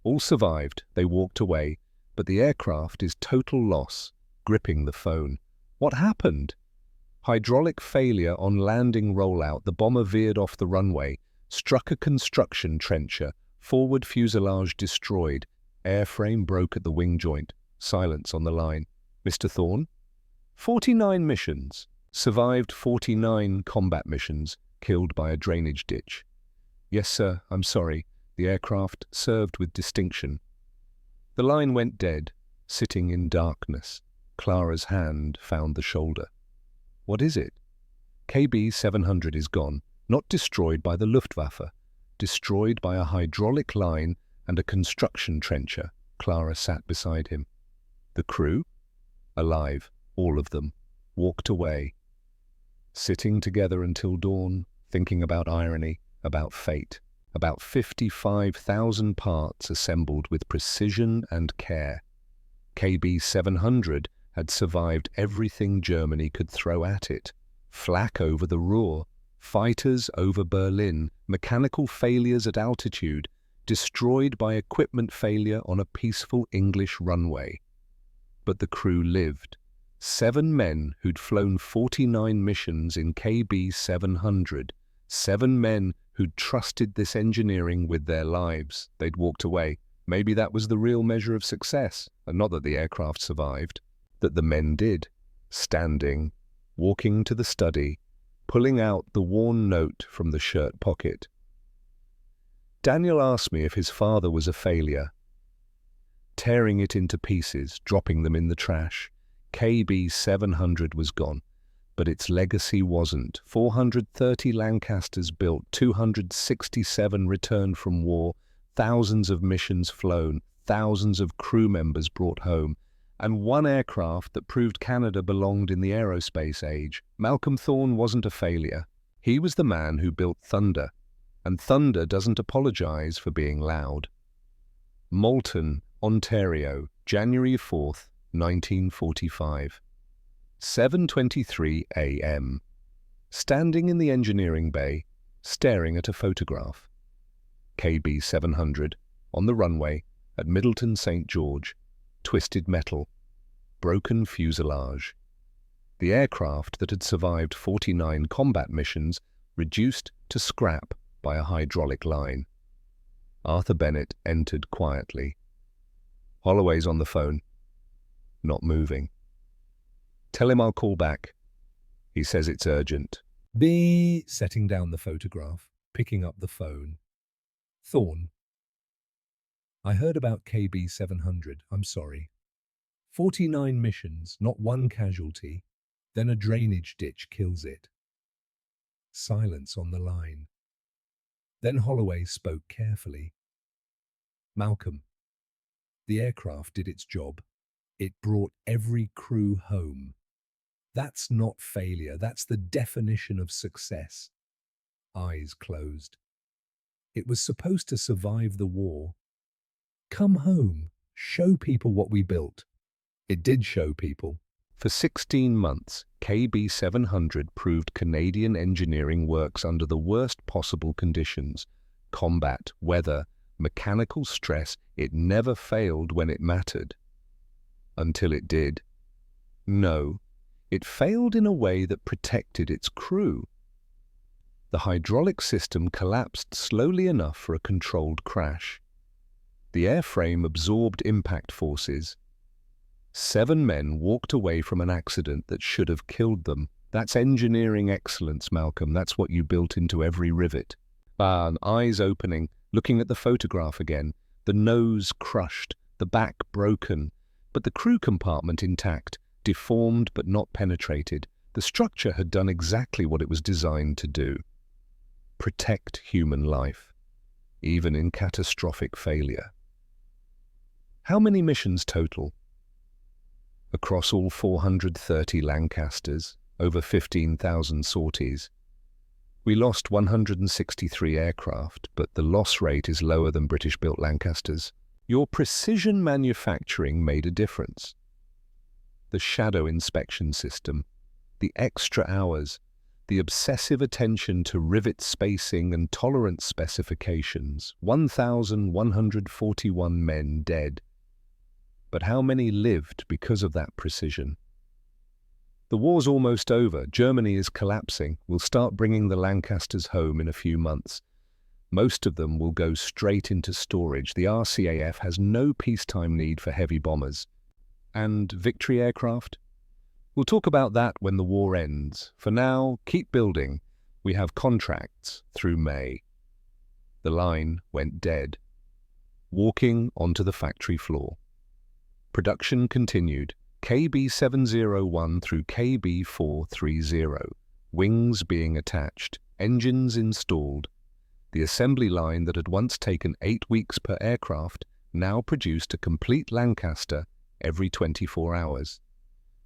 All survived. They walked away. But the aircraft is total loss." Gripping the phone. "What happened?" "Hydraulic failure on landing rollout. The bomber veered off the runway, struck a construction trencher, forward fuselage destroyed, airframe broke at the wing joint." Silence on the line. "Mr. Thorne?" 49 missions. Survived 49 combat missions, killed by a drainage ditch." "Yes, sir, I'm sorry. The aircraft served with distinction." The line went dead, sitting in darkness. Clara's hand found the shoulder. "What is it?" "KB-700 is gone, not destroyed by the Luftwaffe, destroyed by a hydraulic line and a construction trencher." Clara sat beside him. "The crew?" "Alive, all of them. Walked away." Sitting together until dawn, thinking about irony, about fate, about 55,000 parts assembled with precision and care. KB-700 had survived everything Germany could throw at it. Flak over the Ruhr, fighters over Berlin, mechanical failures at altitude, destroyed by equipment failure on a peaceful English runway. But the crew lived. 7 men who'd flown 49 missions in KB-700. 7 men who'd trusted this engineering with their lives. They'd walked away. Maybe that was the real measure of success, and not that the aircraft survived. That the men did. Standing, walking to the study, pulling out the worn note from the shirt pocket. "Daniel asked me if his father was a failure." Tearing it into pieces, dropping them in the trash. KB-700 was gone, but its legacy wasn't. 430 Lancasters built, 267 returned from war, thousands of missions flown, thousands of crew members brought home, and 1 aircraft that proved Canada belonged in the aerospace age. Malcolm Thorne wasn't a failure. He was the man who built thunder, and thunder doesn't apologize for being loud. Moulton, Ontario, January 4th, 1945. 7:23 a.m. Standing in the engineering bay, staring at a photograph. KB-700, on the runway, at Middleton St. George, twisted metal, broken fuselage. The aircraft that had survived 49 combat missions reduced to scrap by a hydraulic line. Arthur Bennett entered quietly. Holloway's on the phone. Not moving. "Tell him I'll call back. He says it's urgent." B. Setting down the photograph, picking up the phone. "Thorne, I heard about KB-700. I'm sorry. 49 missions, not 1 casualty. Then a drainage ditch kills it." Silence on the line. Then Holloway spoke carefully. "Malcolm, the aircraft did its job. It brought every crew home. That's not failure. That's the definition of success." Eyes closed. "It was supposed to survive the war. Come home, show people what we built." It did show people. For 16 months, KB-700 proved Canadian engineering works under the worst possible conditions. Combat, weather, mechanical stress. It never failed when it mattered. Until it did. No, it failed in a way that protected its crew. The hydraulic system collapsed slowly enough for a controlled crash. The airframe absorbed impact forces. 7 men walked away from an accident that should have killed them. That's engineering excellence, Malcolm. That's what you built into every rivet. Eyes opening, looking at the photograph again, the nose crushed, the back broken, but the crew compartment intact, deformed but not penetrated. The structure had done exactly what it was designed to do: protect human life, even in catastrophic failure. How many missions total? Across all 430 Lancasters, over 15,000 sorties. We lost 163 aircraft, but the loss rate is lower than British-built Lancasters. Your precision manufacturing made a difference. The shadow inspection system, the extra hours, the obsessive attention to rivet spacing and tolerance specifications, 1,141 men dead. But how many lived because of that precision? The war's almost over. Germany is collapsing. We'll start bringing the Lancasters home in a few months. Most of them will go straight into storage. The RCAF has no peacetime need for heavy bombers. And victory aircraft? We'll talk about that when the war ends. For now, keep building. We have contracts through May. The line went dead. Walking onto the factory floor. Production continued. KB701 through KB430. Wings being attached. Engines installed. The assembly line that had once taken 8 weeks per aircraft now produced a complete Lancaster every 24 hours.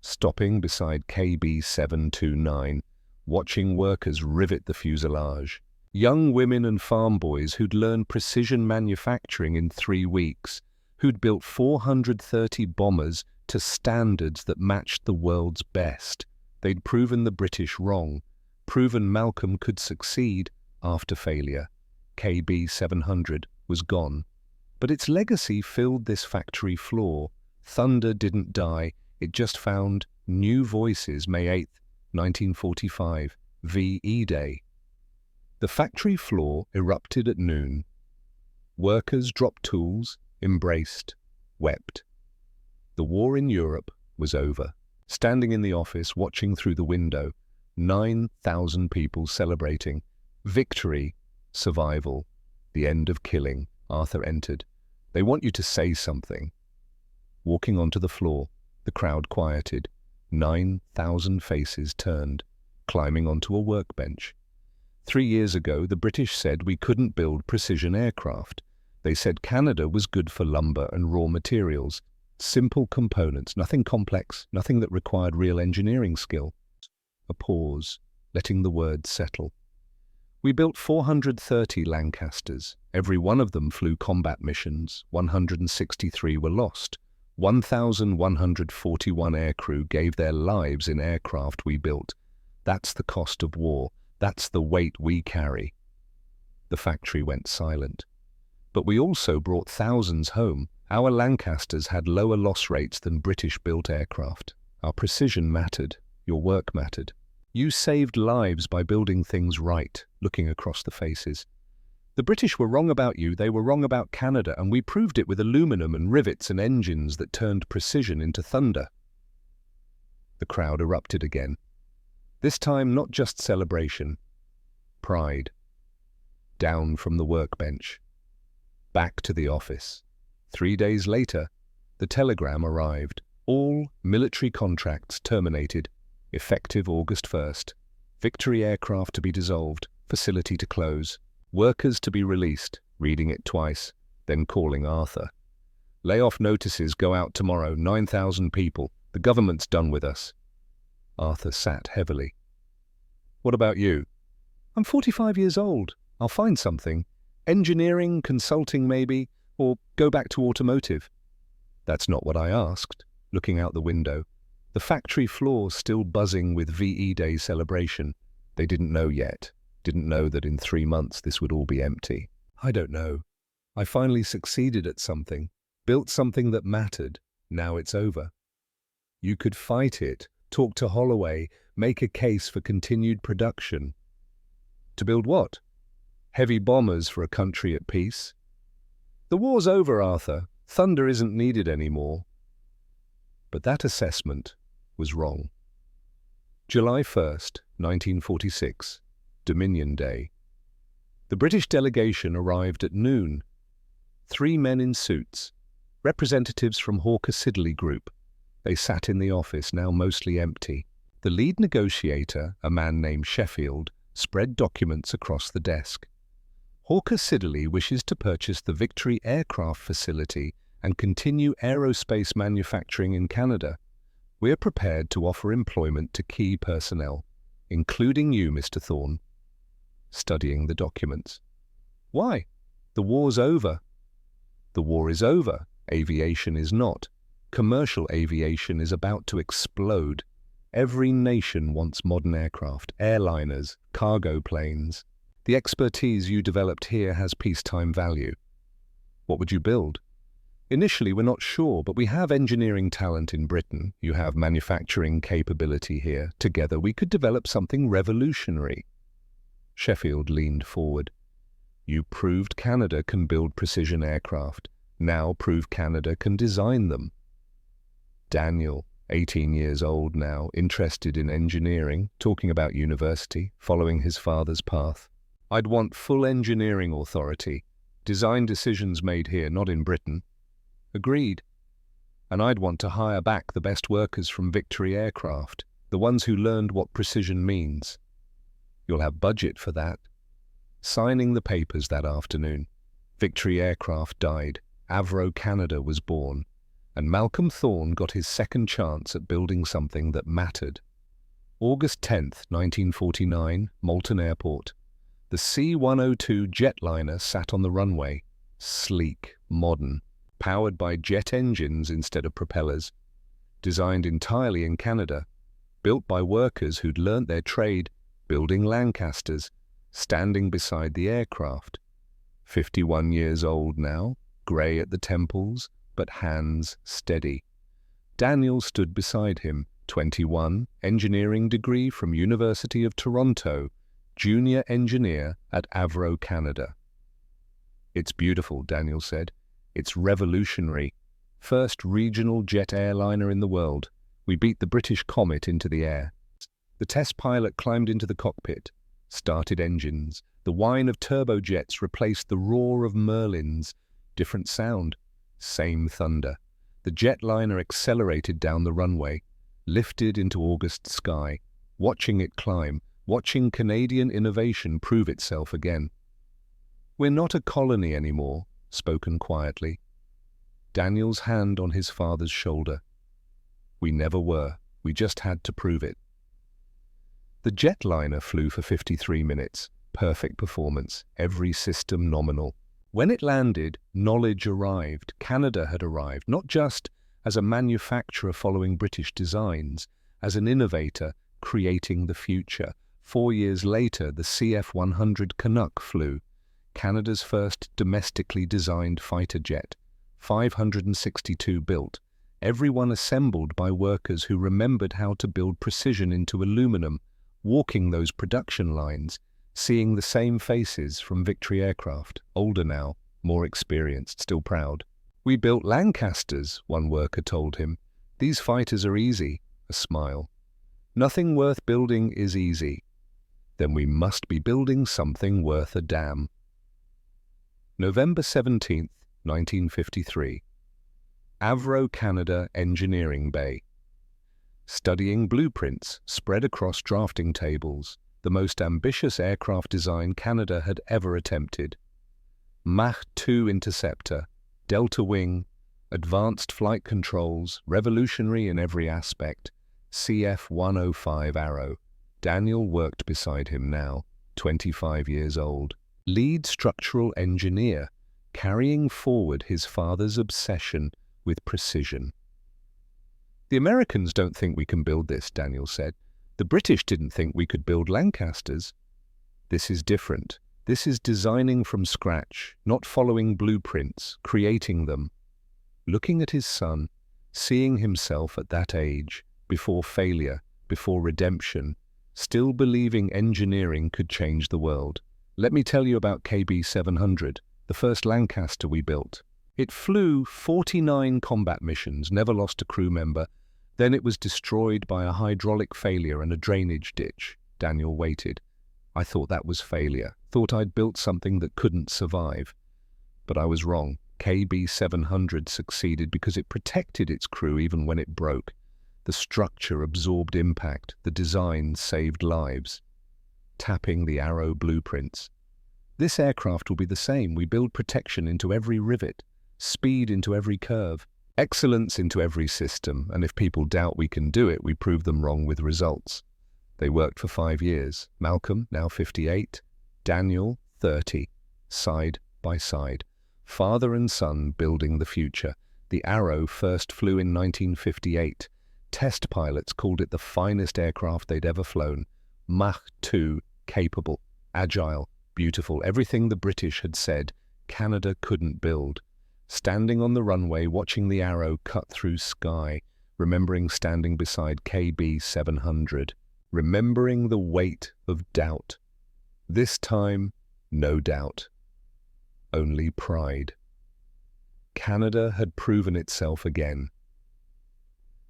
Stopping beside KB729, watching workers rivet the fuselage. Young women and farm boys who'd learned precision manufacturing in 3 weeks, who'd built 430 bombers to standards that matched the world's best. They'd proven the British wrong, proven Malcolm could succeed after failure. KB700 was gone, but its legacy filled this factory floor. Thunder didn't die, it just found new voices. May 8, 1945, WWII Day. The factory floor erupted at noon. Workers dropped tools, embraced, wept. The war in Europe was over. Standing in the office, watching through the window, 9,000 people celebrating. Victory, survival, the end of killing. Arthur entered. They want you to say something. Walking onto the floor, the crowd quieted. 9,000 faces turned, climbing onto a workbench. 3 years ago, the British said we couldn't build precision aircraft. They said Canada was good for lumber and raw materials. Simple components, nothing complex, nothing that required real engineering skill. A pause, letting the words settle. We built 430 Lancasters. Every one of them flew combat missions. 163 were lost. 1,141 aircrew gave their lives in aircraft we built. That's the cost of war. That's the weight we carry. The factory went silent. But we also brought thousands home. Our Lancasters had lower loss rates than British-built aircraft. Our precision mattered. Your work mattered. You saved lives by building things right, looking across the faces. The British were wrong about you, they were wrong about Canada, and we proved it with aluminum and rivets and engines that turned precision into thunder. The crowd erupted again. This time not just celebration, pride. Down from the workbench. Back to the office. 3 days later, the telegram arrived. All military contracts terminated, effective August 1st. Victory aircraft to be dissolved, facility to close. Workers to be released, reading it twice, then calling Arthur. Layoff notices go out tomorrow, 9,000 people. The government's done with us. Arthur sat heavily. What about you? I'm 45 years old. I'll find something. Engineering, consulting maybe, or go back to automotive. That's not what I asked, looking out the window. The factory floor still buzzing with WWII Day celebration. They didn't know yet. Didn't know that in 3 months this would all be empty. I don't know. I finally succeeded at something, built something that mattered. Now it's over. You could fight it, talk to Holloway, make a case for continued production. To build what? Heavy bombers for a country at peace? The war's over, Arthur. Thunder isn't needed anymore. But that assessment was wrong. July 1st, 1946. Dominion Day. The British delegation arrived at noon. 3 men in suits, representatives from Hawker Siddeley Group. They sat in the office, now mostly empty. The lead negotiator, a man named Sheffield, spread documents across the desk. Hawker Siddeley wishes to purchase the Victory aircraft facility and continue aerospace manufacturing in Canada. We are prepared to offer employment to key personnel, including you, Mr. Thorne. Studying the documents. Why? The war's over. The war is over. Aviation is not. Commercial aviation is about to explode. Every nation wants modern aircraft, airliners, cargo planes. The expertise you developed here has peacetime value. What would you build? Initially, we're not sure, but we have engineering talent in Britain. You have manufacturing capability here. Together, we could develop something revolutionary. Sheffield leaned forward. You proved Canada can build precision aircraft. Now prove Canada can design them. Daniel, 18 years old now, interested in engineering, talking about university, following his father's path. I'd want full engineering authority. Design decisions made here, not in Britain. Agreed. And I'd want to hire back the best workers from Victory Aircraft, the ones who learned what precision means. You'll have budget for that. Signing the papers that afternoon, Victory Aircraft died, Avro Canada was born, and Malcolm Thorne got his second chance at building something that mattered. August 10th, 1949, Moulton Airport. The C-102 jetliner sat on the runway, sleek, modern, powered by jet engines instead of propellers, designed entirely in Canada, built by workers who'd learnt their trade, building Lancasters, standing beside the aircraft. 51 years old now, grey at the temples, but hands steady. Daniel stood beside him, 21, engineering degree from University of Toronto, junior engineer at Avro Canada. It's beautiful, Daniel said. It's revolutionary. First regional jet airliner in the world. We beat the British Comet into the air. The test pilot climbed into the cockpit, started engines. The whine of turbojets replaced the roar of Merlins. Different sound, same thunder. The jetliner accelerated down the runway, lifted into August sky, watching it climb, watching Canadian innovation prove itself again. We're not a colony anymore, spoken quietly. Daniel's hand on his father's shoulder. We never were. We just had to prove it. The jetliner flew for 53 minutes. Perfect performance. Every system nominal. When it landed, knowledge arrived. Canada had arrived, not just as a manufacturer following British designs, as an innovator creating the future. 4 years later, the CF-100 Canuck flew, Canada's first domestically designed fighter jet, 562 built, everyone assembled by workers who remembered how to build precision into aluminum, walking those production lines, seeing the same faces from Victory Aircraft, older now, more experienced, still proud. We built Lancasters, one worker told him. These fighters are easy, a smile. Nothing worth building is easy. Then we must be building something worth a damn. November 17th, 1953. Avro Canada Engineering Bay. Studying blueprints spread across drafting tables, the most ambitious aircraft design Canada had ever attempted. Mach 2 interceptor, delta wing, advanced flight controls, revolutionary in every aspect, CF-105 Arrow. Daniel worked beside him now, 25 years old, lead structural engineer, carrying forward his father's obsession with precision. The Americans don't think we can build this, Daniel said. The British didn't think we could build Lancasters. This is different. This is designing from scratch, not following blueprints, creating them. Looking at his son, seeing himself at that age, before failure, before redemption, still believing engineering could change the world. Let me tell you about KB-700, the first Lancaster we built. It flew 49 combat missions, never lost a crew member. Then it was destroyed by a hydraulic failure and a drainage ditch. Daniel waited. I thought that was failure. Thought I'd built something that couldn't survive. But I was wrong. KB-700 succeeded because it protected its crew even when it broke. The structure absorbed impact, the design saved lives. Tapping the Arrow blueprints. This aircraft will be the same. We build protection into every rivet, speed into every curve, excellence into every system, and if people doubt we can do it, we prove them wrong with results. They worked for 5 years. Malcolm, now 58, Daniel, 30, side by side. Father and son building the future. The Arrow first flew in 1958. Test pilots called it the finest aircraft they'd ever flown. Mach 2 capable, agile, beautiful, everything the British had said Canada couldn't build. Standing on the runway, watching the Arrow cut through sky, remembering standing beside KB-700, remembering the weight of doubt. This time, no doubt. Only pride. Canada had proven itself again.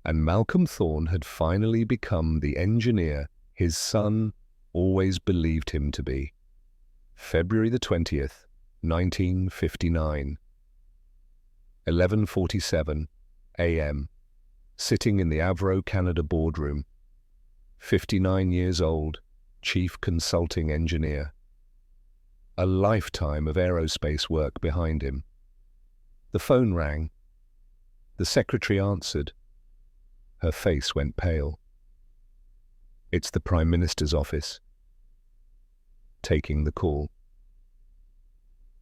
And Malcolm Thorne had finally become the engineer his son always believed him to be. February the 20th, 1959. 11:47 a.m. Sitting in the Avro Canada boardroom. 59 years old, chief consulting engineer. A lifetime of aerospace work behind him. The phone rang. The secretary answered. Her face went pale. It's the Prime Minister's office. Taking the call.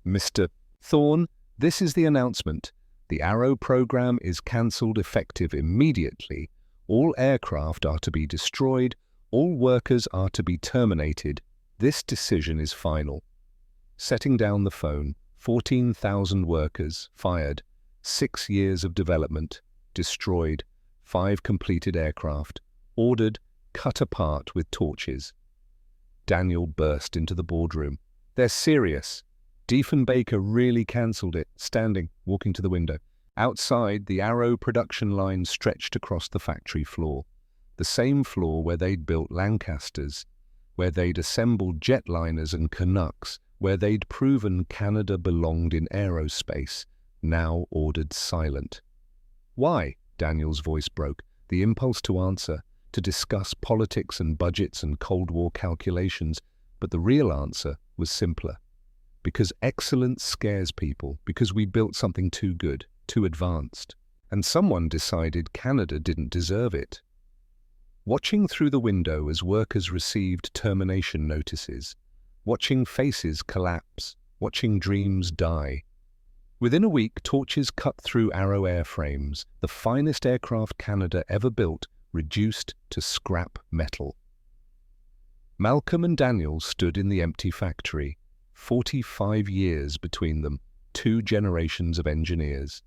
Mr. Thorne, this is the announcement. The Arrow program is cancelled effective immediately. All aircraft are to be destroyed. All workers are to be terminated. This decision is final. Setting down the phone, 14,000 workers fired, 6 years of development, destroyed, 5 completed aircraft, ordered, cut apart with torches. Daniel burst into the boardroom. They're serious. Diefenbaker really cancelled it, standing, walking to the window. Outside, the Arrow production line stretched across the factory floor. The same floor where they'd built Lancasters, where they'd assembled jetliners and Canucks, where they'd proven Canada belonged in aerospace, now ordered silent. Why? Daniel's voice broke. The impulse to answer, to discuss politics and budgets and Cold War calculations, but the real answer was simpler. Because excellence scares people, because we built something too good, too advanced, and someone decided Canada didn't deserve it. Watching through the window as workers received termination notices, watching faces collapse, watching dreams die. Within a week, torches cut through Arrow airframes, the finest aircraft Canada ever built, reduced to scrap metal. Malcolm and Daniel stood in the empty factory, 45 years between them, 2 generations of engineers.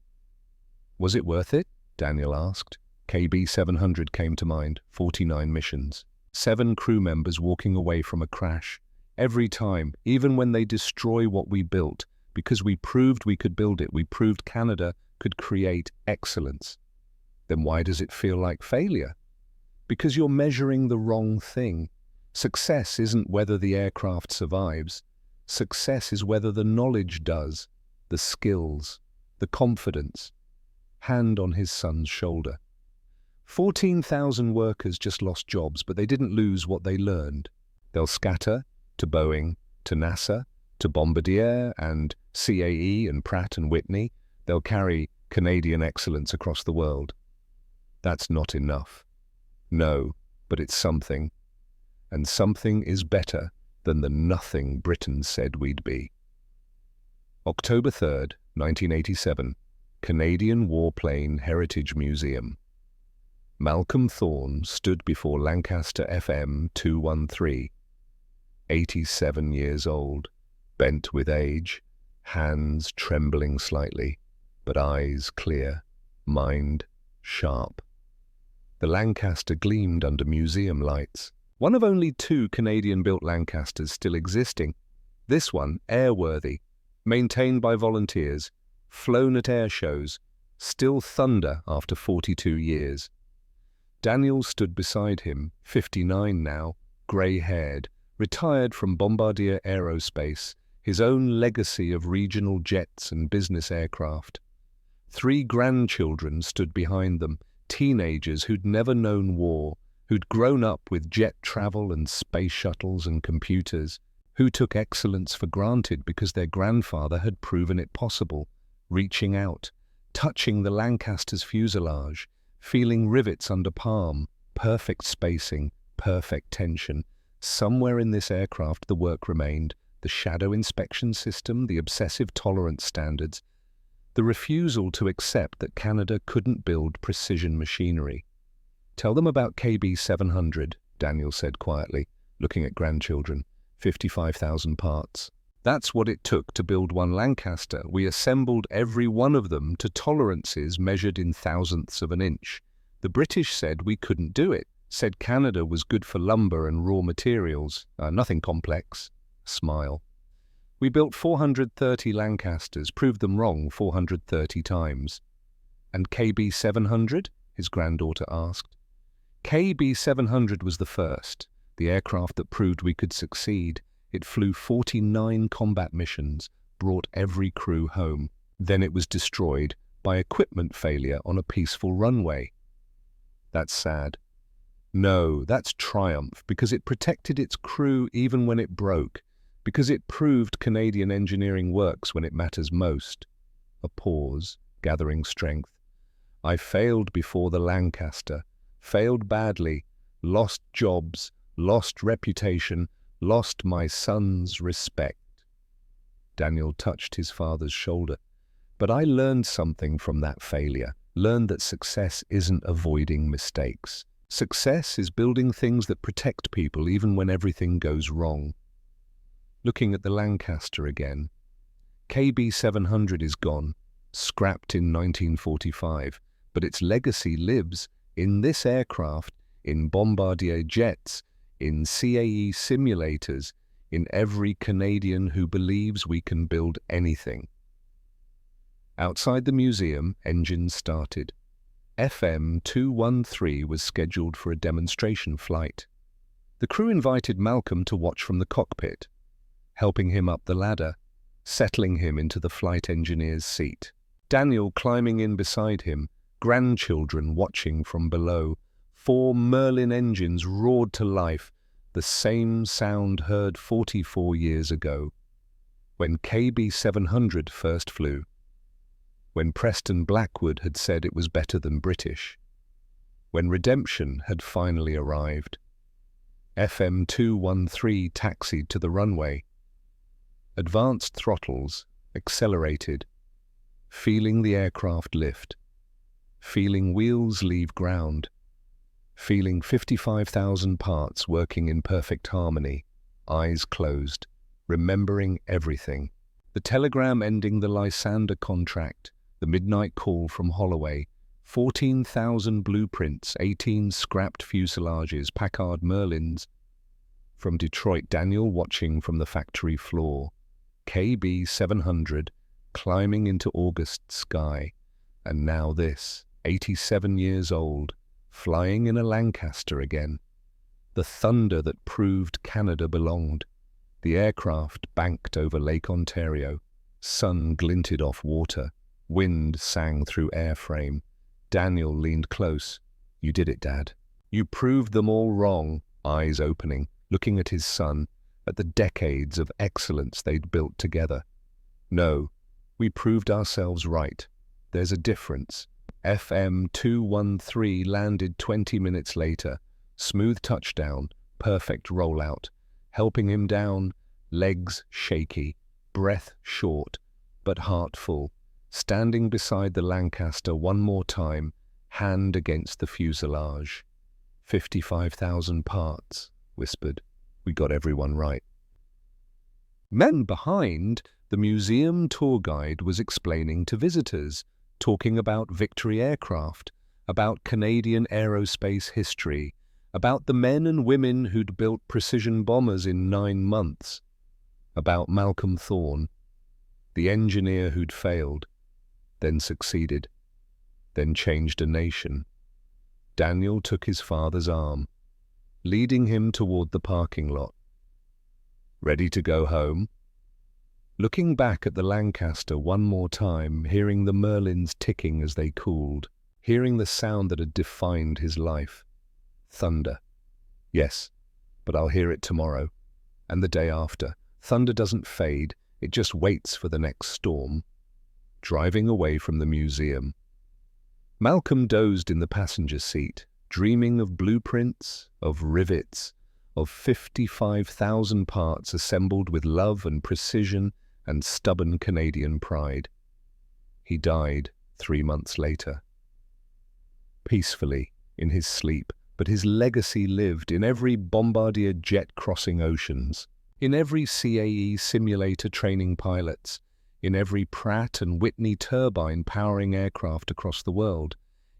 Was it worth it? Daniel asked. KB-700 came to mind, 49 missions, 7 crew members walking away from a crash. Every time, even when they destroy what we built, because we proved we could build it, we proved Canada could create excellence. Then why does it feel like failure? Because you're measuring the wrong thing. Success isn't whether the aircraft survives. Success is whether the knowledge does, the skills, the confidence. Hand on his son's shoulder. 14,000 workers just lost jobs, but they didn't lose what they learned. They'll scatter to Boeing, to NASA, to Bombardier and CAE and Pratt and Whitney. They'll carry Canadian excellence across the world. That's not enough. No, but it's something. And something is better than the nothing Britain said we'd be. October 3rd, 1987, Canadian Warplane Heritage Museum. Malcolm Thorne stood before Lancaster FM 213, 87 years old, bent with age, hands trembling slightly, but eyes clear, mind sharp. The Lancaster gleamed under museum lights, one of only 2 Canadian-built Lancasters still existing. This one, airworthy, maintained by volunteers, flown at air shows, still thunder after 42 years. Daniel stood beside him, 59 now, grey-haired, retired from Bombardier Aerospace, his own legacy of regional jets and business aircraft. 3 grandchildren stood behind them, teenagers who'd never known war, who'd grown up with jet travel and space shuttles and computers, who took excellence for granted because their grandfather had proven it possible, reaching out, touching the Lancaster's fuselage, feeling rivets under palm, perfect spacing, perfect tension. Somewhere in this aircraft the work remained, the shadow inspection system, the obsessive tolerance standards, the refusal to accept that Canada couldn't build precision machinery. "Tell them about KB700, Daniel said quietly, looking at grandchildren. 55,000 parts. That's what it took to build one Lancaster. We assembled every one of them to tolerances measured in thousandths of an inch. The British said we couldn't do it, said Canada was good for lumber and raw materials. Nothing complex." Smile. "We built 430 Lancasters, proved them wrong 430 times. "And KB700? His granddaughter asked. "KB700 was the first, the aircraft that proved we could succeed. It flew 49 combat missions, brought every crew home. Then it was destroyed by equipment failure on a peaceful runway." "That's sad." "No, that's triumph, because it protected its crew even when it broke, because it proved Canadian engineering works when it matters most." A pause, gathering strength. "I failed before the Lancaster, failed badly, lost jobs, lost reputation, lost my son's respect." Daniel touched his father's shoulder. "But I learned something from that failure, learned that success isn't avoiding mistakes. Success is building things that protect people even when everything goes wrong." Looking at the Lancaster again. KB700 is gone, scrapped in 1945, but its legacy lives in this aircraft, in Bombardier jets, in CAE simulators, in every Canadian who believes we can build anything. Outside the museum, engines started. FM 213 was scheduled for a demonstration flight. The crew invited Malcolm to watch from the cockpit, helping him up the ladder, settling him into the flight engineer's seat. Daniel climbing in beside him, grandchildren watching from below. 4 Merlin engines roared to life, the same sound heard 44 years ago, when KB700 first flew, when Preston Blackwood had said it was better than British, when redemption had finally arrived. FM 213 taxied to the runway. Advanced throttles, accelerated, feeling the aircraft lift, feeling wheels leave ground, feeling 55,000 parts working in perfect harmony, eyes closed, remembering everything. The telegram ending the Lysander contract, the midnight call from Holloway, 14,000 blueprints, 18 scrapped fuselages, Packard Merlins. From Detroit, Daniel watching from the factory floor. KB700 climbing into August sky. And now this, 87 years old, flying in a Lancaster again. The thunder that proved Canada belonged. The aircraft banked over Lake Ontario. Sun glinted off water. Wind sang through airframe. Daniel leaned close. "You did it, Dad. You proved them all wrong," eyes opening, looking at his son, at the decades of excellence they'd built together. "No, we proved ourselves right. There's a difference." FM 213 landed 20 minutes later. Smooth touchdown, perfect rollout. Helping him down, legs shaky, breath short, but heart full. Standing beside the Lancaster one more time, hand against the fuselage. 55,000 parts, whispered. "We got everyone right." Men behind, the museum tour guide was explaining to visitors, talking about Victory aircraft, about Canadian aerospace history, about the men and women who'd built precision bombers in 9 months, about Malcolm Thorne, the engineer who'd failed, then succeeded, then changed a nation. Daniel took his father's arm, leading him toward the parking lot. Ready to go home? Looking back at the Lancaster one more time, hearing the Merlins ticking as they cooled, hearing the sound that had defined his life. Thunder. Yes, but I'll hear it tomorrow, and the day after. Thunder doesn't fade, it just waits for the next storm. Driving away from the museum. Malcolm dozed in the passenger seat, dreaming of blueprints, of rivets, of 55,000 parts assembled with love and precision and stubborn Canadian pride. He died 3 months later. Peacefully, in his sleep, but his legacy lived in every Bombardier jet crossing oceans, in every CAE simulator training pilots, in every Pratt and Whitney turbine powering aircraft across the world,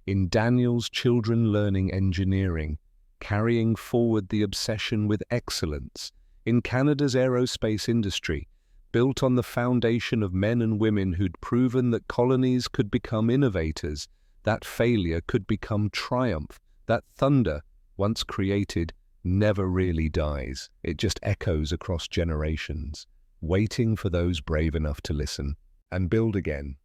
in Daniel's children learning engineering, carrying forward the obsession with excellence, in Canada's aerospace industry, built on the foundation of men and women who'd proven that colonies could become innovators, that failure could become triumph, that thunder, once created, never really dies. It just echoes across generations, waiting for those brave enough to listen and build again.